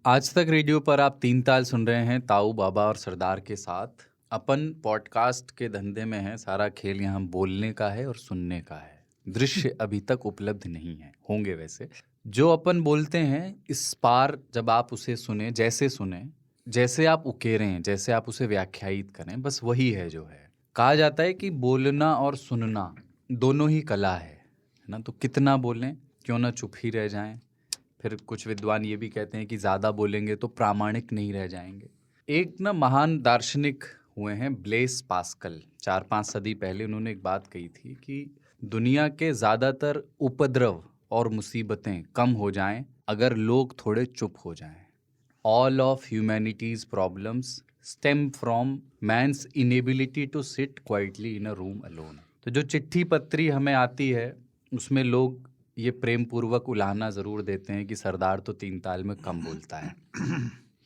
आज तक रेडियो पर आप तीन ताल सुन रहे हैं ताऊ बाबा और सरदार के साथ। अपन पॉडकास्ट के धंधे में हैं, सारा खेल यहाँ बोलने का है और सुनने का है। दृश्य अभी तक उपलब्ध नहीं है, होंगे वैसे। जो अपन बोलते हैं इस पार जब आप उसे सुने, जैसे आप उकेरें, जैसे आप उसे व्याख्यायित करें, बस वही है जो है। कहा जाता है कि बोलना और सुनना दोनों ही कला है ना। तो कितना बोलें, क्यों ना चुप ही रह जाएं। फिर कुछ विद्वान ये भी कहते हैं कि ज़्यादा बोलेंगे तो प्रामाणिक नहीं रह जाएंगे। एक ना महान दार्शनिक हुए हैं ब्लेस पास्कल, 4-5 सदी पहले उन्होंने एक बात कही थी कि दुनिया के ज़्यादातर उपद्रव और मुसीबतें कम हो जाएं अगर लोग थोड़े चुप हो जाएं। All of humanity's problems stem from man's inability to sit quietly in a room alone। तो जो चिट्ठी पत्री हमें आती है उसमें लोग ये प्रेम पूर्वक उलाहना ज़रूर देते हैं कि सरदार तो तीन ताल में कम बोलता है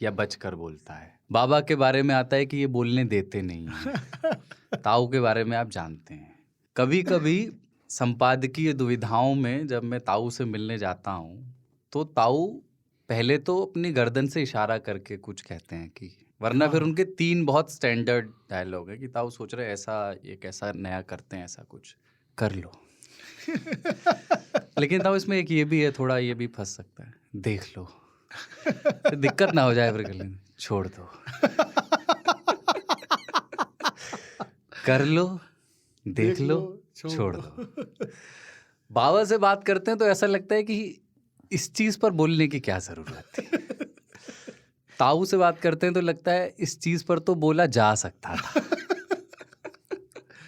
या बचकर बोलता है। बाबा के बारे में आता है कि ये बोलने देते नहीं हैं। ताऊ के बारे में आप जानते हैं। कभी कभी संपादकीय दुविधाओं में जब मैं ताऊ से मिलने जाता हूँ तो ताऊ पहले तो अपनी गर्दन से इशारा करके कुछ कहते हैं कि, वरना फिर उनके 3 बहुत स्टैंडर्ड डायलॉग है कि ताऊ सोच रहे ऐसा एक ऐसा नया करते हैं, ऐसा कुछ कर लो। लेकिन ताऊ इसमें एक ये भी है, थोड़ा ये भी फंस सकता है, देख लो तो दिक्कत ना हो जाए फिर गले में, छोड़ दो। कर लो, देख लो, छोड़ दो। बाबा से बात करते हैं तो ऐसा लगता है कि इस चीज़ पर बोलने की क्या ज़रूरत थी। ताऊ से बात करते हैं तो लगता है इस चीज़ पर तो बोला जा सकता था।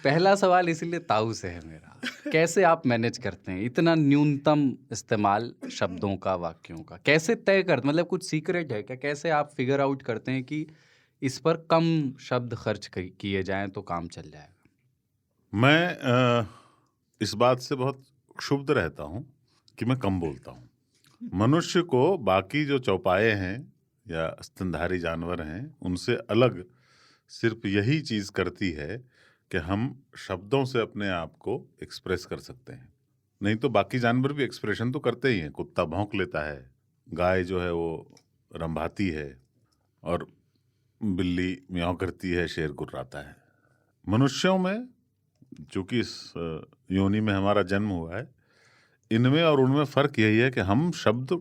पहला सवाल इसलिए ताऊ से है मेरा, कैसे आप मैनेज करते हैं इतना न्यूनतम इस्तेमाल शब्दों का, वाक्यों का? कैसे तय करते, मतलब कुछ सीक्रेट है क्या? कैसे आप फिगर आउट करते हैं कि इस पर कम शब्द खर्च किए जाएं तो काम चल जाएगा? मैं इस बात से बहुत क्षुब्ध रहता हूँ कि मैं कम बोलता हूँ। मनुष्य को बाकी जो चौपाए हैं या स्तनधारी जानवर हैं उनसे अलग सिर्फ यही चीज़ करती है कि हम शब्दों से अपने आप को एक्सप्रेस कर सकते हैं। नहीं तो बाकी जानवर भी एक्सप्रेशन तो करते ही हैं। कुत्ता भौंक लेता है, गाय जो है वो रंभाती है, और बिल्ली म्याऊं करती है, शेर गुर्राता है। मनुष्यों में, चूँकि इस योनि में हमारा जन्म हुआ है, इनमें और उनमें फ़र्क यही है कि हम शब्द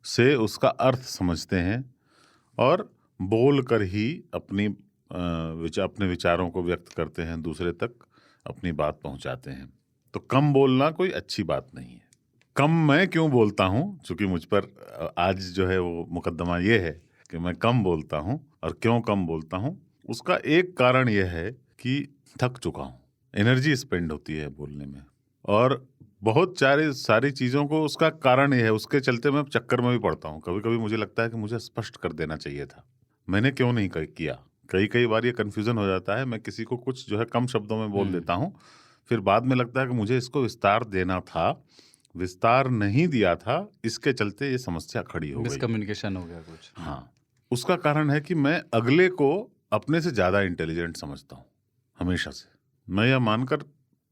से उसका अर्थ समझते हैं और बोल कर ही अपने विचारों को व्यक्त करते हैं, दूसरे तक अपनी बात पहुंचाते हैं। तो कम बोलना कोई अच्छी बात नहीं है। कम मैं क्यों बोलता हूं, चूँकि मुझ पर आज जो है वो मुकदमा ये है कि मैं कम बोलता हूं। और क्यों कम बोलता हूं, उसका एक कारण यह है कि थक चुका हूं। एनर्जी स्पेंड होती है बोलने में, और बहुत सारी चीज़ों को उसका कारण ये है। उसके चलते मैं चक्कर में भी पड़ता हूँ। कभी कभी मुझे लगता है कि मुझे स्पष्ट कर देना चाहिए था, मैंने क्यों नहीं किया। कई बार ये कन्फ्यूज़न हो जाता है। मैं किसी को कुछ जो है कम शब्दों में बोल देता हूँ, फिर बाद में लगता है कि मुझे इसको विस्तार देना था, विस्तार नहीं दिया था, इसके चलते ये समस्या खड़ी हो गई, मिसकम्युनिकेशन हो गया कुछ। हाँ, उसका कारण है कि मैं अगले को अपने से ज़्यादा इंटेलिजेंट समझता हूँ हमेशा से। मैं यह मानकर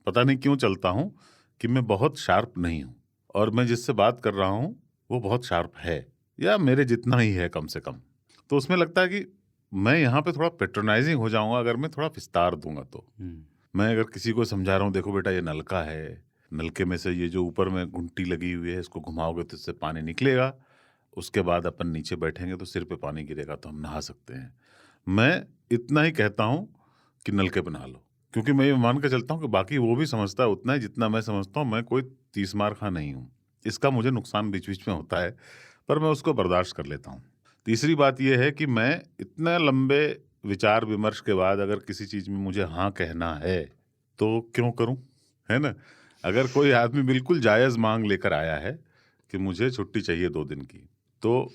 पता नहीं क्यों चलता हूँ कि मैं बहुत शार्प नहीं हूँ, और मैं जिससे बात कर रहा हूँ वो बहुत शार्प है, या मेरे जितना ही है कम से कम। तो उसमें लगता है कि मैं यहाँ पे थोड़ा पेट्रोनाइजिंग हो जाऊँगा अगर मैं थोड़ा विस्तार दूंगा तो। मैं अगर किसी को समझा रहा हूँ, देखो बेटा ये नलका है, नलके में से ये जो ऊपर में घुंटी लगी हुई है इसको घुमाओगे तो इससे पानी निकलेगा, उसके बाद अपन नीचे बैठेंगे तो सिर पे पानी गिरेगा तो हम नहा सकते हैं। मैं इतना ही कहता हूँ कि नलके पे नहा लो, क्योंकि मैं ये मान के चलता हूँ कि बाकी वो भी समझता है उतना ही जितना मैं समझता हूँ। मैं कोई 30 मार खा नहीं हूँ। इसका मुझे नुकसान बीच बीच में होता है, पर मैं उसको बर्दाश्त कर लेता हूँ। तीसरी बात यह है कि मैं इतने लंबे विचार विमर्श के बाद अगर किसी चीज़ में मुझे हाँ कहना है तो क्यों करूँ, है ना। अगर कोई आदमी बिल्कुल जायज़ मांग लेकर आया है कि मुझे छुट्टी चाहिए 2 दिन की, तो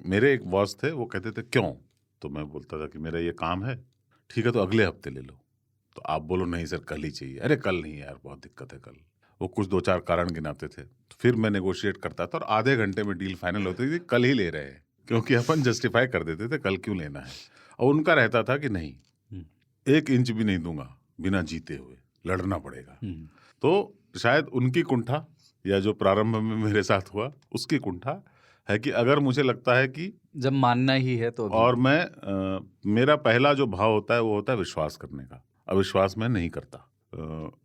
मेरे एक बॉस थे, वो कहते थे क्यों, तो मैं बोलता था कि मेरा ये काम है। ठीक है तो अगले हफ्ते ले लो। तो आप बोलो नहीं सर कल ही चाहिए। अरे कल नहीं यार, बहुत दिक्कत है कल। वो कुछ 2-4 कारण गिनाते थे, तो फिर मैं नेगोशिएट करता था और आधे घंटे में डील फाइनल होती थी, कल ही ले रहे हैं, क्योंकि अपन जस्टिफाई कर देते थे कल क्यों लेना है। और उनका रहता था कि नहीं, 1 इंच भी नहीं दूंगा बिना जीते हुए, लड़ना पड़ेगा। तो शायद उनकी कुंठा, या जो प्रारंभ में मेरे साथ हुआ उसकी कुंठा है कि अगर मुझे लगता है कि जब मानना ही है तो अभी। और मेरा पहला जो भाव होता है वो होता है विश्वास करने का। अविश्वास मैं नहीं करता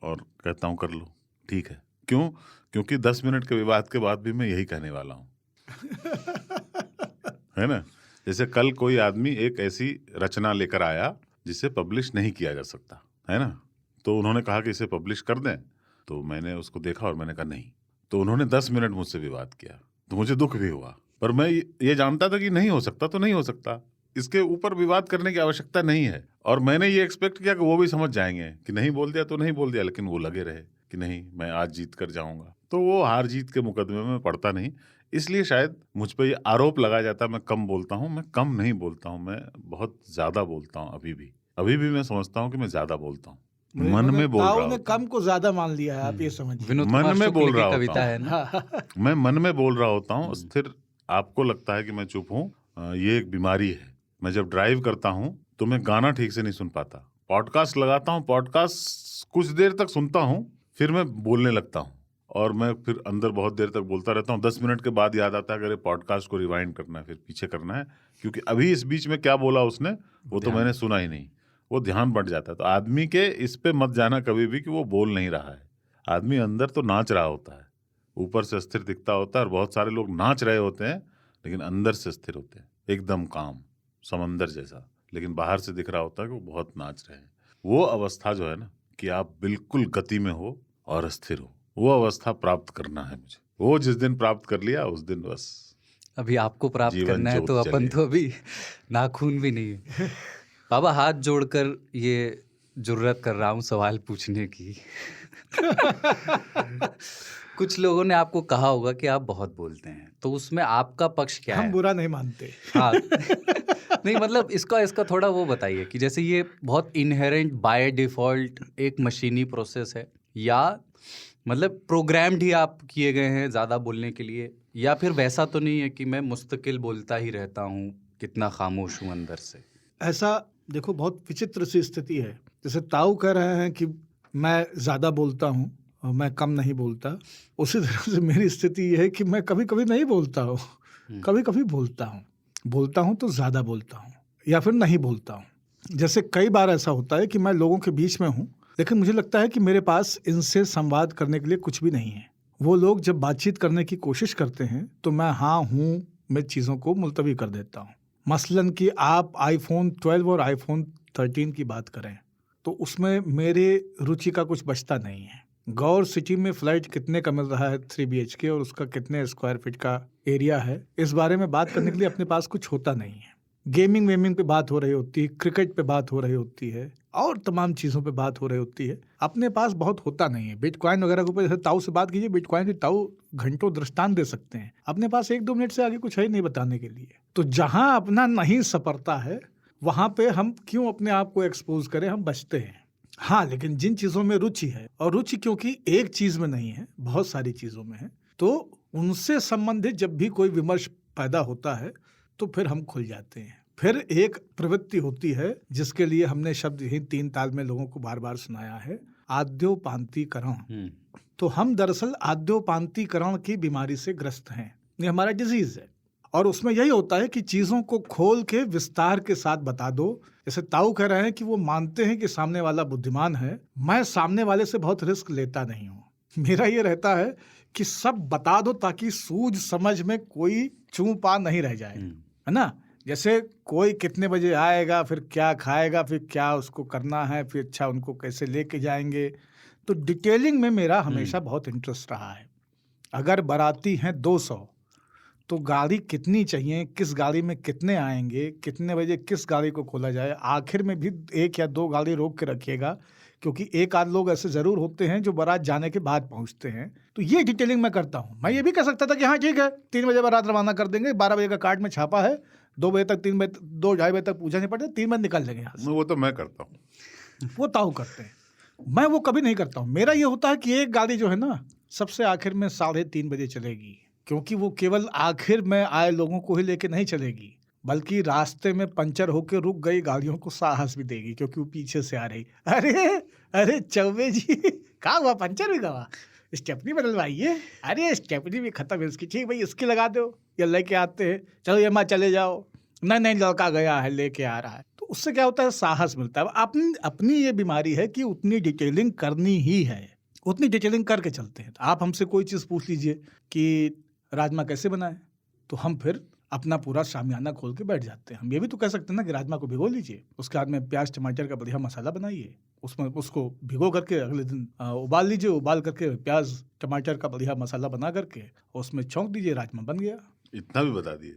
और कहता हूँ कर लो, ठीक है। क्यों? क्योंकि 10 मिनट के विवाद के बाद भी मैं यही कहने वाला हूँ। है ना? जैसे कल कोई आदमी एक ऐसी रचना लेकर आया जिसे पब्लिश नहीं किया जा सकता, है ना? तो उन्होंने कहा कि इसे पब्लिश कर दें, तो मैंने उसको देखा और मैंने कहा नहीं। तो उन्होंने 10 मिनट मुझसे विवाद किया, तो मुझे दुख भी हुआ, पर मैं ये जानता था कि नहीं हो सकता तो नहीं हो सकता, इसके ऊपर विवाद करने की आवश्यकता नहीं है। और मैंने ये एक्सपेक्ट किया कि वो भी समझ जाएंगे कि नहीं बोल दिया तो नहीं बोल दिया, लेकिन वो लगे रहे कि नहीं मैं आज जीत कर जाऊंगा। तो वो हार जीत के मुकदमे में पड़ता नहीं, इसलिए शायद मुझ पर ये आरोप लगाया जाता है मैं कम बोलता हूँ। मैं कम नहीं बोलता हूँ, मैं बहुत ज्यादा बोलता हूँ। अभी भी मैं समझता हूँ कि मैं ज्यादा बोलता हूँ, मन में बोल रहा ने कम को ज्यादा मान लिया है, आप ये समझिए। विनोद मन कुमार में शुक्ल बोल की रहा होता कविता हूँ। है ना। मैं मन में बोल रहा होता हूँ, स्थिर। आपको लगता है कि मैं चुप हूँ, ये एक बीमारी है। मैं जब ड्राइव करता हूँ तो मैं गाना ठीक से नहीं सुन पाता, पॉडकास्ट लगाता हूँ, पॉडकास्ट कुछ देर तक सुनता हूँ, फिर मैं बोलने लगता हूँ और मैं फिर अंदर बहुत देर तक बोलता रहता हूँ। 10 मिनट के बाद याद आता है कि अरे पॉडकास्ट को रिवाइंड करना है, फिर पीछे करना है, क्योंकि अभी इस बीच में क्या बोला उसने वो तो मैंने सुना ही नहीं, वो ध्यान बढ़ जाता है। तो आदमी के इस पे मत जाना कभी भी कि वो बोल नहीं रहा है। आदमी अंदर तो नाच रहा होता है, ऊपर से स्थिर दिखता होता है, और बहुत सारे लोग नाच रहे होते हैं लेकिन अंदर से स्थिर होते हैं, एकदम काम समंदर जैसा, लेकिन बाहर से दिख रहा होता है कि वो बहुत नाच रहे हैं। वो अवस्था जो है ना कि आप बिल्कुल गति में हो और स्थिर हो, वो अवस्था प्राप्त करना है मुझे। वो जिस दिन प्राप्त कर लिया उस दिन बस अभी आपको प्राप्त जीवन करना है तो ज्योत अपन जले। तो अभी नाखून भी नहीं है। बाबा हाथ जोड़कर ये जुर्रत कर रहा हूँ सवाल पूछने की। कुछ लोगों ने आपको कहा होगा कि आप बहुत बोलते हैं, तो उसमें आपका पक्ष क्या है? हम बुरा नहीं मानते। हाँ। नहीं मतलब इसका थोड़ा वो बताइए कि जैसे ये बहुत इनहेरेंट बाय डिफॉल्ट एक मशीनी प्रोसेस है, या मतलब प्रोग्राम्ड ही आप किए गए हैं ज़्यादा बोलने के लिए, या फिर वैसा तो नहीं है कि मैं मुस्तकिल बोलता ही रहता हूँ, कितना खामोश हूँ अंदर से? ऐसा देखो, बहुत विचित्र सी स्थिति है। जैसे ताऊ कह रहे हैं कि मैं ज़्यादा बोलता हूँ और मैं कम नहीं बोलता, उसी तरह से मेरी स्थिति ये है कि मैं कभी कभी नहीं बोलता हूँ, कभी कभी बोलता हूँ तो ज़्यादा बोलता हूँ या फिर नहीं बोलता हूँ। जैसे कई बार ऐसा होता है कि मैं लोगों के बीच में हूँ, लेकिन मुझे लगता है कि मेरे पास इनसे संवाद करने के लिए कुछ भी नहीं है। वो लोग जब बातचीत करने की कोशिश करते हैं तो मैं हाँ हूँ में चीज़ों को मुलतवी कर देता हूँ। मसलन कि आप आईफोन 12 और आईफोन 13 की बात करें तो उसमें मेरे रुचि का कुछ बचता नहीं है। गौर सिटी में फ्लैट कितने का मिल रहा है 3 BHK और उसका कितने स्क्वायर फीट का एरिया है, इस बारे में बात करने के लिए अपने पास कुछ होता नहीं है। गेमिंग पे बात हो रही होती है, क्रिकेट पे बात हो रही होती है और तमाम चीज़ों पे बात हो रही होती है, अपने पास बहुत होता नहीं है। बिटकॉइन वगैरह के ऊपर जैसे ताऊ से बात कीजिए, बिटकॉइन की ताऊ घंटों दृष्टांत दे सकते हैं, अपने पास 1-2 मिनट से आगे कुछ है नहीं बताने के लिए। तो जहाँ अपना नहीं सपरता है वहाँ पे हम क्यों अपने आप को एक्सपोज करें, हम बचते हैं। हाँ, लेकिन जिन चीज़ों में रुचि है, और रुचि क्योंकि एक चीज़ में नहीं है बहुत सारी चीज़ों में है, तो उनसे संबंधित जब भी कोई विमर्श पैदा होता है तो फिर हम खुल जाते हैं। फिर एक प्रवृत्ति होती है जिसके लिए हमने शब्द ही 3 ताल में लोगों को बार बार सुनाया है, आद्योपांतीकरण। तो हम दरअसल आद्योपांतीकरण की बीमारी से ग्रस्त हैं, ये हमारा डिजीज है। और उसमें यही होता है कि चीज़ों को खोल के विस्तार के साथ बता दो। जैसे ताऊ कह रहे हैं कि वो मानते हैं कि सामने वाला बुद्धिमान है, मैं सामने वाले से बहुत रिस्क लेता नहीं हूँ। मेरा ये रहता है कि सब बता दो ताकि सूझ समझ में कोई चूं पा नहीं रह जाए, है ना। जैसे कोई कितने बजे आएगा, फिर क्या खाएगा, फिर क्या उसको करना है, फिर अच्छा उनको कैसे लेके जाएंगे, तो डिटेलिंग में मेरा हमेशा बहुत इंटरेस्ट रहा है। अगर बाराती हैं 200 तो गाड़ी कितनी चाहिए, किस गाड़ी में कितने आएंगे, कितने बजे किस गाड़ी को खोला जाए, आखिर में भी 1 या 2 गाड़ी रोक के रखिएगा, क्योंकि एक आध लोग ऐसे ज़रूर होते हैं जो बारात जाने के बाद पहुंचते हैं। तो ये डिटेलिंग मैं करता हूँ। मैं ये भी कह सकता था कि हाँ ठीक है 3 बजे बारात रवाना कर देंगे, 12 बजे का कार्ड में छापा है, 2 बजे तक 3 बजे 2-2:30 बजे तक पूछा नहीं पड़ता, 3 बजे निकल लेंगे यहाँ से। वो तो मैं करता हूँ। वो ताऊ करते हैं, मैं वो कभी नहीं करता हूँ। मेरा ये होता है कि एक गाड़ी जो है ना सबसे आखिर में 3:30 बजे चलेगी, क्योंकि वो केवल आखिर में आए लोगों को ही लेके नहीं चलेगी, बल्कि रास्ते में पंचर होकर रुक गई गाड़ियों को साहस भी देगी, क्योंकि वो पीछे से आ रही, अरे चौबे जी कहाँ हुआ, पंचर भी गवा, स्टेपनी बदलवाइए, अरे स्टेपनी भी खत्म है इसकी, ठीक भाई इसकी लगा दो, या लेके आते हैं, चलो ये माँ चले जाओ, नहीं लड़का गया है लेके आ रहा है। तो उससे क्या होता है, साहस मिलता है। अपनी ये बीमारी है कि उतनी डिटेलिंग करनी ही है, उतनी डिटेलिंग करके चलते हैं। तो आप हमसे कोई चीज़ पूछ लीजिए कि राजमा कैसे बनाए, तो हम फिर अपना पूरा शामियाना खोल के बैठ जाते हैं। हम ये भी तो कह सकते हैं ना कि राजमा को भिगो लीजिए, उसके बाद में प्याज टमाटर का बढ़िया मसाला बनाइए, उसमें उसको भिगो करके अगले दिन उबाल लीजिए, उबाल करके प्याज टमाटर का बढ़िया मसाला बना करके उसमें छौंक दीजिए, राजमा बन गया। इतना भी बता दिए।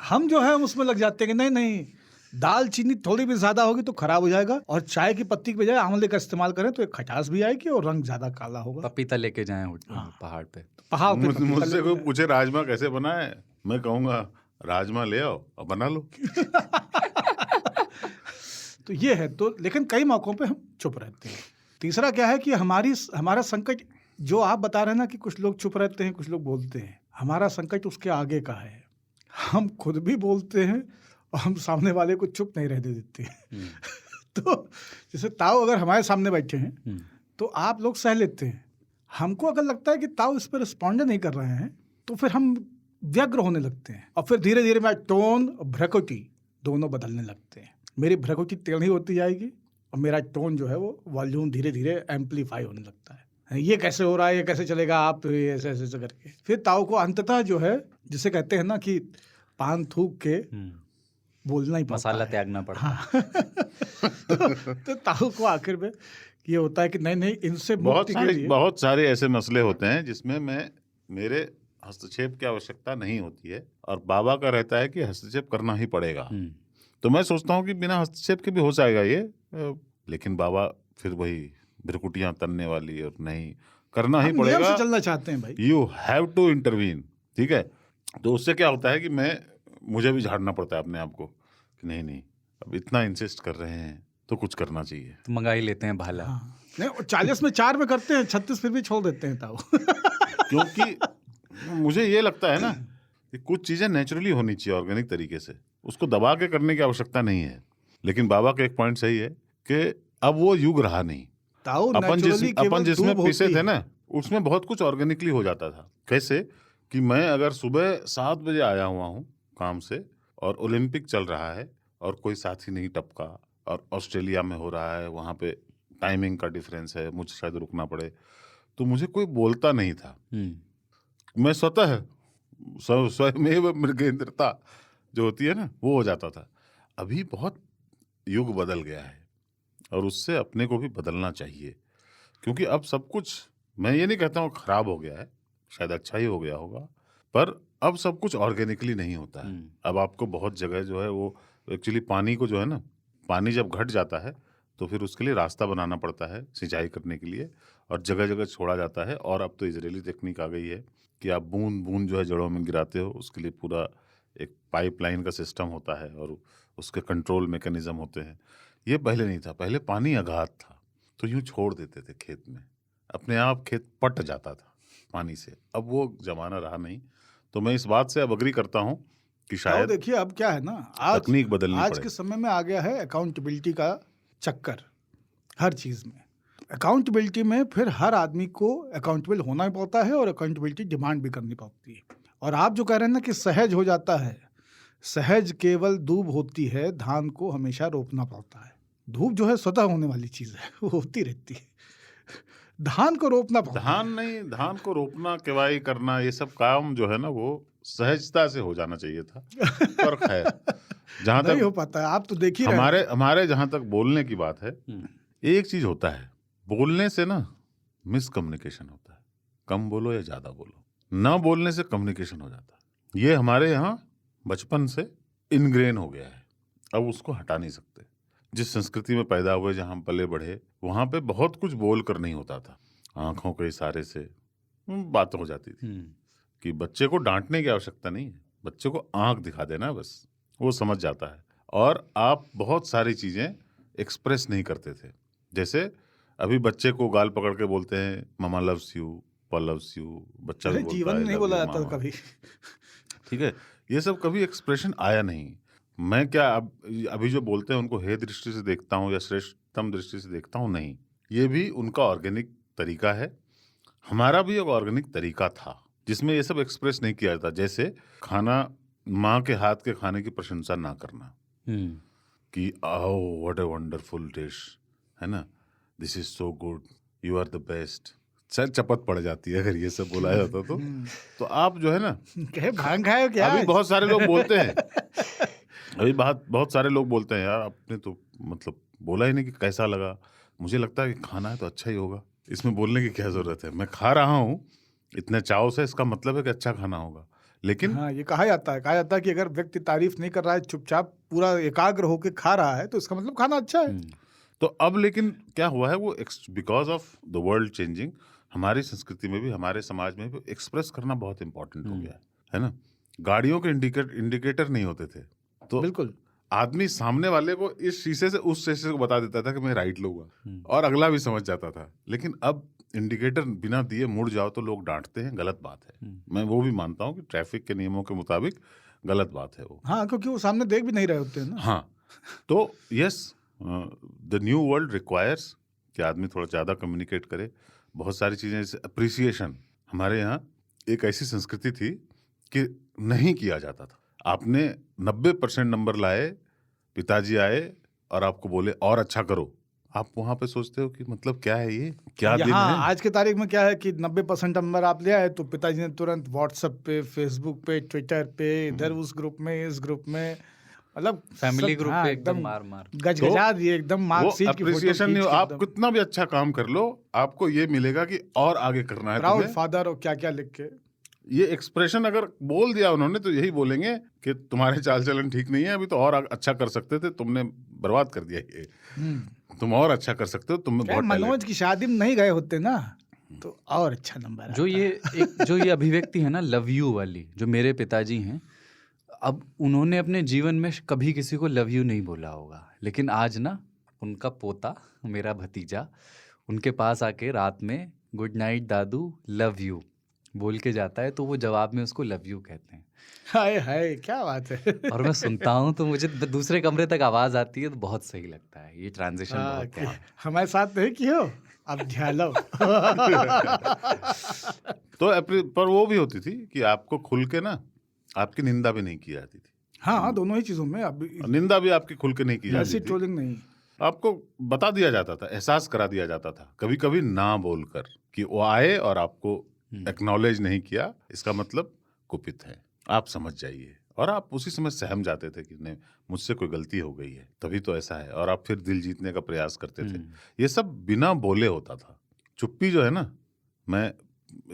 हम जो है उसमें लग जाते हैं कि नहीं दाल चीनी थोड़ी भी ज्यादा होगी तो खराब हो जाएगा, और चाय की पत्ती के बजाय आंवले का इस्तेमाल करें तो एक खटास भी आएगी और रंग ज्यादा काला होगा। पपीता लेके जाएं हाँ। पहाड़ पे पपीता मुझसे लेके कोई जाएं। पूछे राजमा कैसे बनाए, मैं कहूंगा राजमा ले आओ और बना लो। तो ये है। तो लेकिन कई मौकों पे हम चुप रहते हैं। तीसरा क्या है कि हमारा संकट, जो आप बता रहे हैं ना कि कुछ लोग चुप रहते हैं कुछ लोग बोलते हैं, हमारा संकट उसके आगे का है। हम खुद भी बोलते हैं और हम सामने वाले को चुप नहीं रहने देते हैं। तो जैसे ताऊ अगर हमारे सामने बैठे हैं तो आप लोग सह लेते हैं, हमको अगर लगता है कि ताऊ इस पर रिस्पॉन्ड नहीं कर रहे हैं तो फिर हम व्यग्र होने लगते हैं, और फिर धीरे धीरे मैं टोन और भ्रकुटी दोनों बदलने लगते हैं। मेरी भ्रकुटी टेढ़ी होती जाएगी और मेरा टोन जो है वो वॉल्यूम धीरे धीरे एम्पलीफाई होने लगता है। ये कैसे हो रहा है, ये कैसे चलेगा, आप ऐसे ऐसे करके फिर ताऊ को अंततः जो है, जिसे कहते हैं ना कि पान थूक के बोलना ही पड़ता मसाला है। त्यागना पड़ता है। हाँ। तो ताऊ को आखिर में ये होता है कि नहीं इनसे मुक्ति के लिए बहुत सारे ऐसे मसले होते हैं जिसमें मेरे हस्तक्षेप की आवश्यकता नहीं होती है, और बाबा का रहता है कि हस्तक्षेप करना ही पड़ेगा। तो मैं सोचता हूँ कि बिना हस्तक्षेप के भी हो जाएगा ये, लेकिन बाबा फिर वही भ्रकुटियां तनने वाली, और नहीं करना ही हम नियम पड़ेगा, से चलना चाहते हैं भाई। You have to intervene. ठीक है, तो उससे क्या होता है कि मुझे भी झाड़ना पड़ता है अपने आप को कि नहीं अब इतना इंसिस्ट कर रहे हैं तो कुछ करना चाहिए, तो मंगा ही लेते हैं भाला। हाँ। नहीं 40 में 4 में करते हैं, 36 फिर भी छोड़ देते हैं ताऊ। क्योंकि मुझे ये लगता है ना कि कुछ चीजें नेचुरली होनी चाहिए ऑर्गेनिक तरीके से, उसको दबा के करने की आवश्यकता नहीं है। लेकिन बाबा का एक पॉइंट सही है कि अब वो युग रहा नहीं। ताऊ अपन जिसमें पीसे थे ना उसमें बहुत कुछ ऑर्गेनिकली हो जाता था। कैसे कि मैं अगर सुबह 7 बजे आया हुआ हूँ काम से और ओलंपिक चल रहा है और कोई साथी नहीं टपका, और ऑस्ट्रेलिया में हो रहा है, वहाँ पे टाइमिंग का डिफरेंस है, मुझे शायद रुकना पड़े, तो मुझे कोई बोलता नहीं था। मैं स्वतः स्वयमेव मृगेंद्रता जो होती है ना वो हो जाता था। अभी बहुत युग बदल गया है और उससे अपने को भी बदलना चाहिए, क्योंकि अब सब कुछ, मैं ये नहीं कहता हूँ खराब हो गया है, शायद अच्छा ही हो गया होगा, पर अब सब कुछ ऑर्गेनिकली नहीं होता है। अब आपको बहुत जगह जो है वो एक्चुअली पानी को जो है ना, पानी जब घट जाता है तो फिर उसके लिए रास्ता बनाना पड़ता है सिंचाई करने के लिए, और जगह जगह छोड़ा जाता है। और अब तो इजरायली टेक्निक आ गई है कि आप बूंद बूंद जो है जड़ों में गिराते हो, उसके लिए पूरा एक पाइपलाइन का सिस्टम होता है और उसके कंट्रोल मैकेनिज्म होते हैं। ये पहले नहीं था, पहले पानी अगाध था तो यूँ छोड़ देते थे खेत में, अपने आप खेत पट जाता था पानी से। अब वो जमाना रहा नहीं, तो मैं इस बात से अब अग्री करता हूँ कि शायद देखिए अब क्या है ना, तकनीक बदलनी आज पड़े। के समय में आ गया है अकाउंटेबिलिटी का चक्कर हर चीज़ में। अकाउंटेबिलिटी में फिर हर आदमी को अकाउंटेबल होना भी पड़ता है और अकाउंटेबिलिटी डिमांड भी करनी पड़ती है। और आप जो कह रहे हैं ना कि सहज हो जाता है, सहज केवल दूब होती है, धान को हमेशा रोपना पड़ता है। धूप जो है स्वतः होने वाली चीज़ है, वो होती रहती है, धान को रोपना पड़ता है। धान नहीं, धान को रोपना, केवाई करना, ये सब काम जो है ना वो सहजता से हो जाना चाहिए था, पर खैर जहाँ नहीं तक हो पाता है। आप तो देख ही रहे हैं। हमारे जहाँ तक बोलने की बात है, एक चीज होता है, बोलने से ना मिसकम्युनिकेशन होता है। कम बोलो या ज्यादा बोलो, ना बोलने से कम्युनिकेशन हो जाता है। ये हमारे यहाँ बचपन से इनग्रेन हो गया है, अब उसको हटा नहीं सकते। जिस संस्कृति में पैदा हुए, जहाँ पले बढ़े, वहाँ पे बहुत कुछ बोल कर नहीं होता था, आंखों के इशारे से बात हो जाती थी कि बच्चे को डांटने की आवश्यकता नहीं है, बच्चे को आंख दिखा देना बस, वो समझ जाता है। और आप बहुत सारी चीजें एक्सप्रेस नहीं करते थे, जैसे अभी बच्चे को गाल पकड़ के बोलते हैं ममा लव्स यू, पा लव्स यू, बच्चा भी बोलता जीवन है में नहीं love बोला you, जाता मामा। कभी। ठीक है, ये सब कभी एक्सप्रेशन आया नहीं। मैं क्या अभी जो बोलते हैं उनको हे दृष्टि से देखता हूँ या श्रेष्ठतम दृष्टि से देखता हूँ, नहीं, ये भी उनका ऑर्गेनिक तरीका है। हमारा भी एक ऑर्गेनिक तरीका था जिसमें ये सब एक्सप्रेस नहीं किया जाता। जैसे खाना, माँ के हाथ के खाने की प्रशंसा ना करना कि आओ व्हाट ए वंडरफुल डिश, है ना, this is so good, you are the best. Sir चपत पड़ जाती है अगर ये सब बोला जाता तो आप जो है ना, कहे भांग खाए हो क्या? अभी बहुत सारे लोग बोलते हैं अभी बहुत सारे लोग बोलते हैं यार आपने तो मतलब बोला ही नहीं कि कैसा लगा। मुझे लगता है कि खाना है तो अच्छा ही होगा, इसमें बोलने की क्या जरूरत है। मैं खा रहा हूँ इतने चाव से, इसका मतलब है कि अच्छा खाना होगा। लेकिन हाँ, ये कहा जाता है कि अगर व्यक्ति तारीफ नहीं कर रहा है, चुपचाप पूरा एकाग्र होकर खा रहा है, तो इसका मतलब खाना अच्छा है। तो अब लेकिन क्या हुआ है, वो because of the world changing, हमारी संस्कृति में भी, हमारे समाज में भी एक्सप्रेस करना बहुत इंपॉर्टेंट हो गया है ना। गाड़ियों के इंडिकेटर नहीं होते थे, तो बिल्कुल आदमी सामने वाले को इस शीशे से उस शीशे को बता देता था कि मैं राइट लूंगा, और अगला भी समझ जाता था। लेकिन अब इंडिकेटर बिना दिए मुड़ जाओ तो लोग डांटते हैं, गलत बात है। मैं वो भी मानता हूँ कि ट्रैफिक के नियमों के मुताबिक गलत बात है वो। हाँ, क्योंकि वो सामने देख भी नहीं रहे होते हैं ना। हाँ, तो yes, the new world requires कि आदमी थोड़ा ज़्यादा कम्युनिकेट करे। बहुत सारी चीज़ें, जैसे अप्रिसिएशन, हमारे यहाँ एक ऐसी संस्कृति थी कि नहीं किया जाता था। आपने 90% नंबर लाए, पिताजी आए और आपको बोले और अच्छा करो, आप वहाँ पे सोचते हो कि मतलब क्या है ये, क्या दिन है। आज के तारीख में क्या है कि 90% नंबर आप ले आए तो पिताजी ने तुरंत व्हाट्सएप पे, फेसबुक पे, ट्विटर पे, इधर उस ग्रुप में, इस ग्रुप में, मतलब फैमिली ग्रुप हाँ, पे एकदम मार गजगजा दिए एकदम। वो मार्कशीट की फोटो अप्रिसिएशन नहीं, खींच के आप एकदम कितना भी अच्छा काम कर लो, आपको ये मिलेगा कि और आगे करना है प्राउड तुम्हें। फादर और क्या क्या लिख के। ये एक्सप्रेशन अगर बोल दिया उन्होंने तो यही बोलेंगे कि तुम्हारे चाल चलन ठीक नहीं है, अभी तो और अच्छा कर सकते थे, तुमने बर्बाद कर दिया ये, तुम और अच्छा कर सकते हो, तुम्हें बहुत मनोज की शादी में नहीं गए होते ना तो और अच्छा नंबर जो ये अभिव्यक्ति है ना लव यू वाली, जो मेरे पिताजी हैं, अब उन्होंने अपने जीवन में कभी किसी को लव यू नहीं बोला होगा, लेकिन आज ना उनका पोता, मेरा भतीजा, उनके पास आके रात में good night Dadu love you बोल के जाता है, तो वो जवाब में उसको लव यू कहते हैं। हाय हाय, क्या बात है। और मैं सुनता हूँ तो मुझे दूसरे कमरे तक आवाज आती है, तो बहुत सही लगता है ये ट्रांजिशन। बहुत प्यारा। हमारे साथ नहीं की हो, अब ध्यान लो। तो पर वो भी होती थी कि आपको खुल के ना आपकी निंदा भी नहीं की जाती थी। हाँ, दोनों ही चीजों में। अब निंदा भी आपकी खुल के नहीं की जाती थी, ट्रोलिंग नहीं, आपको बता दिया जाता था, एहसास करा दिया जाता था, कभी कभी ना बोलकर कि वो आए और आपको एक्नॉलेज नहीं किया, इसका मतलब कुपित है, आप समझ जाइए। और आप उसी समय सहम जाते थे कि नहीं, मुझसे कोई गलती हो गई है, तभी तो ऐसा है, और आप फिर दिल जीतने का प्रयास करते थे। ये सब बिना बोले होता था। चुप्पी जो है ना, मैं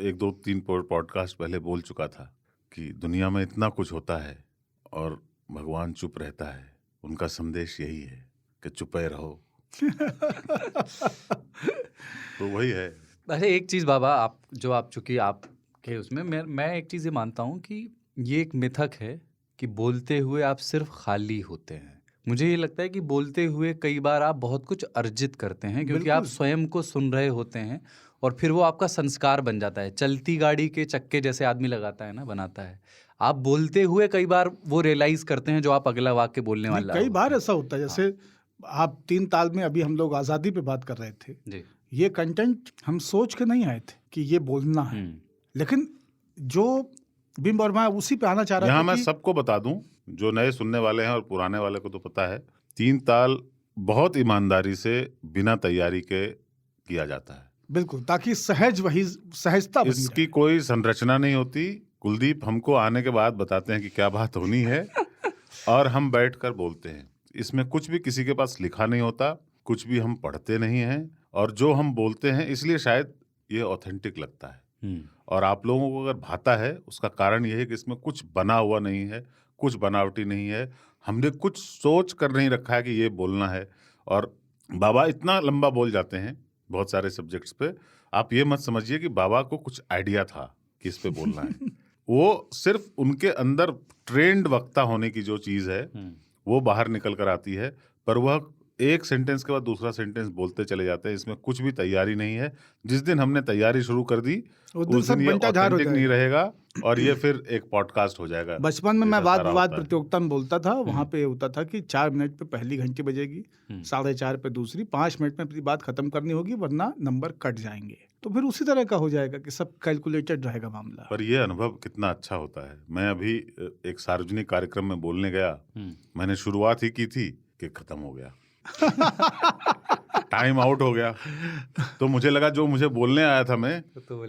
1-2-3 पॉडकास्ट पहले बोल चुका था कि दुनिया में इतना कुछ होता है और भगवान चुप रहता है, उनका संदेश यही है कि चुपे रहो। तो वही है। अरे एक चीज़ बाबा, आप चूंकि आपके उसमें मैं एक चीज़ ये मानता हूँ कि ये एक मिथक है कि बोलते हुए आप सिर्फ खाली होते हैं। मुझे ये लगता है कि बोलते हुए कई बार आप बहुत कुछ अर्जित करते हैं, क्योंकि आप स्वयं को सुन रहे होते हैं और फिर वो आपका संस्कार बन जाता है। चलती गाड़ी के चक्के जैसे आदमी लगाता है ना, बनाता है। आप बोलते हुए कई बार वो रियलाइज करते हैं जो आप अगला वाक्य बोलने वाला। कई बार ऐसा होता है, जैसे आप 3 ताल में अभी हम लोग आज़ादी पे बात कर रहे थे जी। ये कंटेंट हम सोच के नहीं आए थे कि ये बोलना है, लेकिन जो बिंब और मैं उसी पे आना चाह रहा था। यहाँ मैं सबको बता दूं, जो नए सुनने वाले हैं और पुराने वाले को तो पता है, 3 ताल बहुत ईमानदारी से बिना तैयारी के किया जाता है। बिल्कुल, ताकि सहजता बनी इसकी कोई संरचना नहीं होती। कुलदीप हमको आने के बाद बताते हैं कि क्या बात होनी है और हम बैठकर बोलते हैं। इसमें कुछ भी किसी के पास लिखा नहीं होता, कुछ भी हम पढ़ते नहीं हैं, और जो हम बोलते हैं इसलिए शायद ये ऑथेंटिक लगता है। और आप लोगों को अगर भाता है, उसका कारण ये है कि इसमें कुछ बना हुआ नहीं है, कुछ बनावटी नहीं है। हमने कुछ सोच कर नहीं रखा है कि ये बोलना है। और बाबा इतना लंबा बोल जाते हैं बहुत सारे सब्जेक्ट्स पे, आप ये मत समझिए कि बाबा को कुछ आइडिया था कि इस पे बोलना है। वो सिर्फ उनके अंदर ट्रेंड वक्ता होने की जो चीज़ है वो बाहर निकल कर आती है, पर वह एक सेंटेंस के बाद दूसरा सेंटेंस बोलते चले जाते हैं। इसमें कुछ भी तैयारी नहीं है। जिस दिन हमने तैयारी शुरू कर दी उस दिन ये ऑथेंटिक नहीं रहेगा और ये फिर एक पॉडकास्ट हो जाएगा। बचपन में मैं वाद विवाद प्रतियोगिता में बोलता था, वहाँ पे होता था कि 4 मिनट पे पहली घंटी बजेगी, 4:30 पे दूसरी, 5 मिनट में अपनी बात खत्म करनी होगी, वरना नंबर कट जाएंगे। तो फिर उसी तरह का हो जाएगा कि सब कैलकुलेटेड रहेगा मामला। पर ये अनुभव कितना अच्छा होता है। मैं अभी एक सार्वजनिक कार्यक्रम में बोलने गया, मैंने शुरुआत ही की थी कि खत्म हो गया, टाइम आउट हो गया। तो मुझे लगा जो मुझे बोलने आया था मैं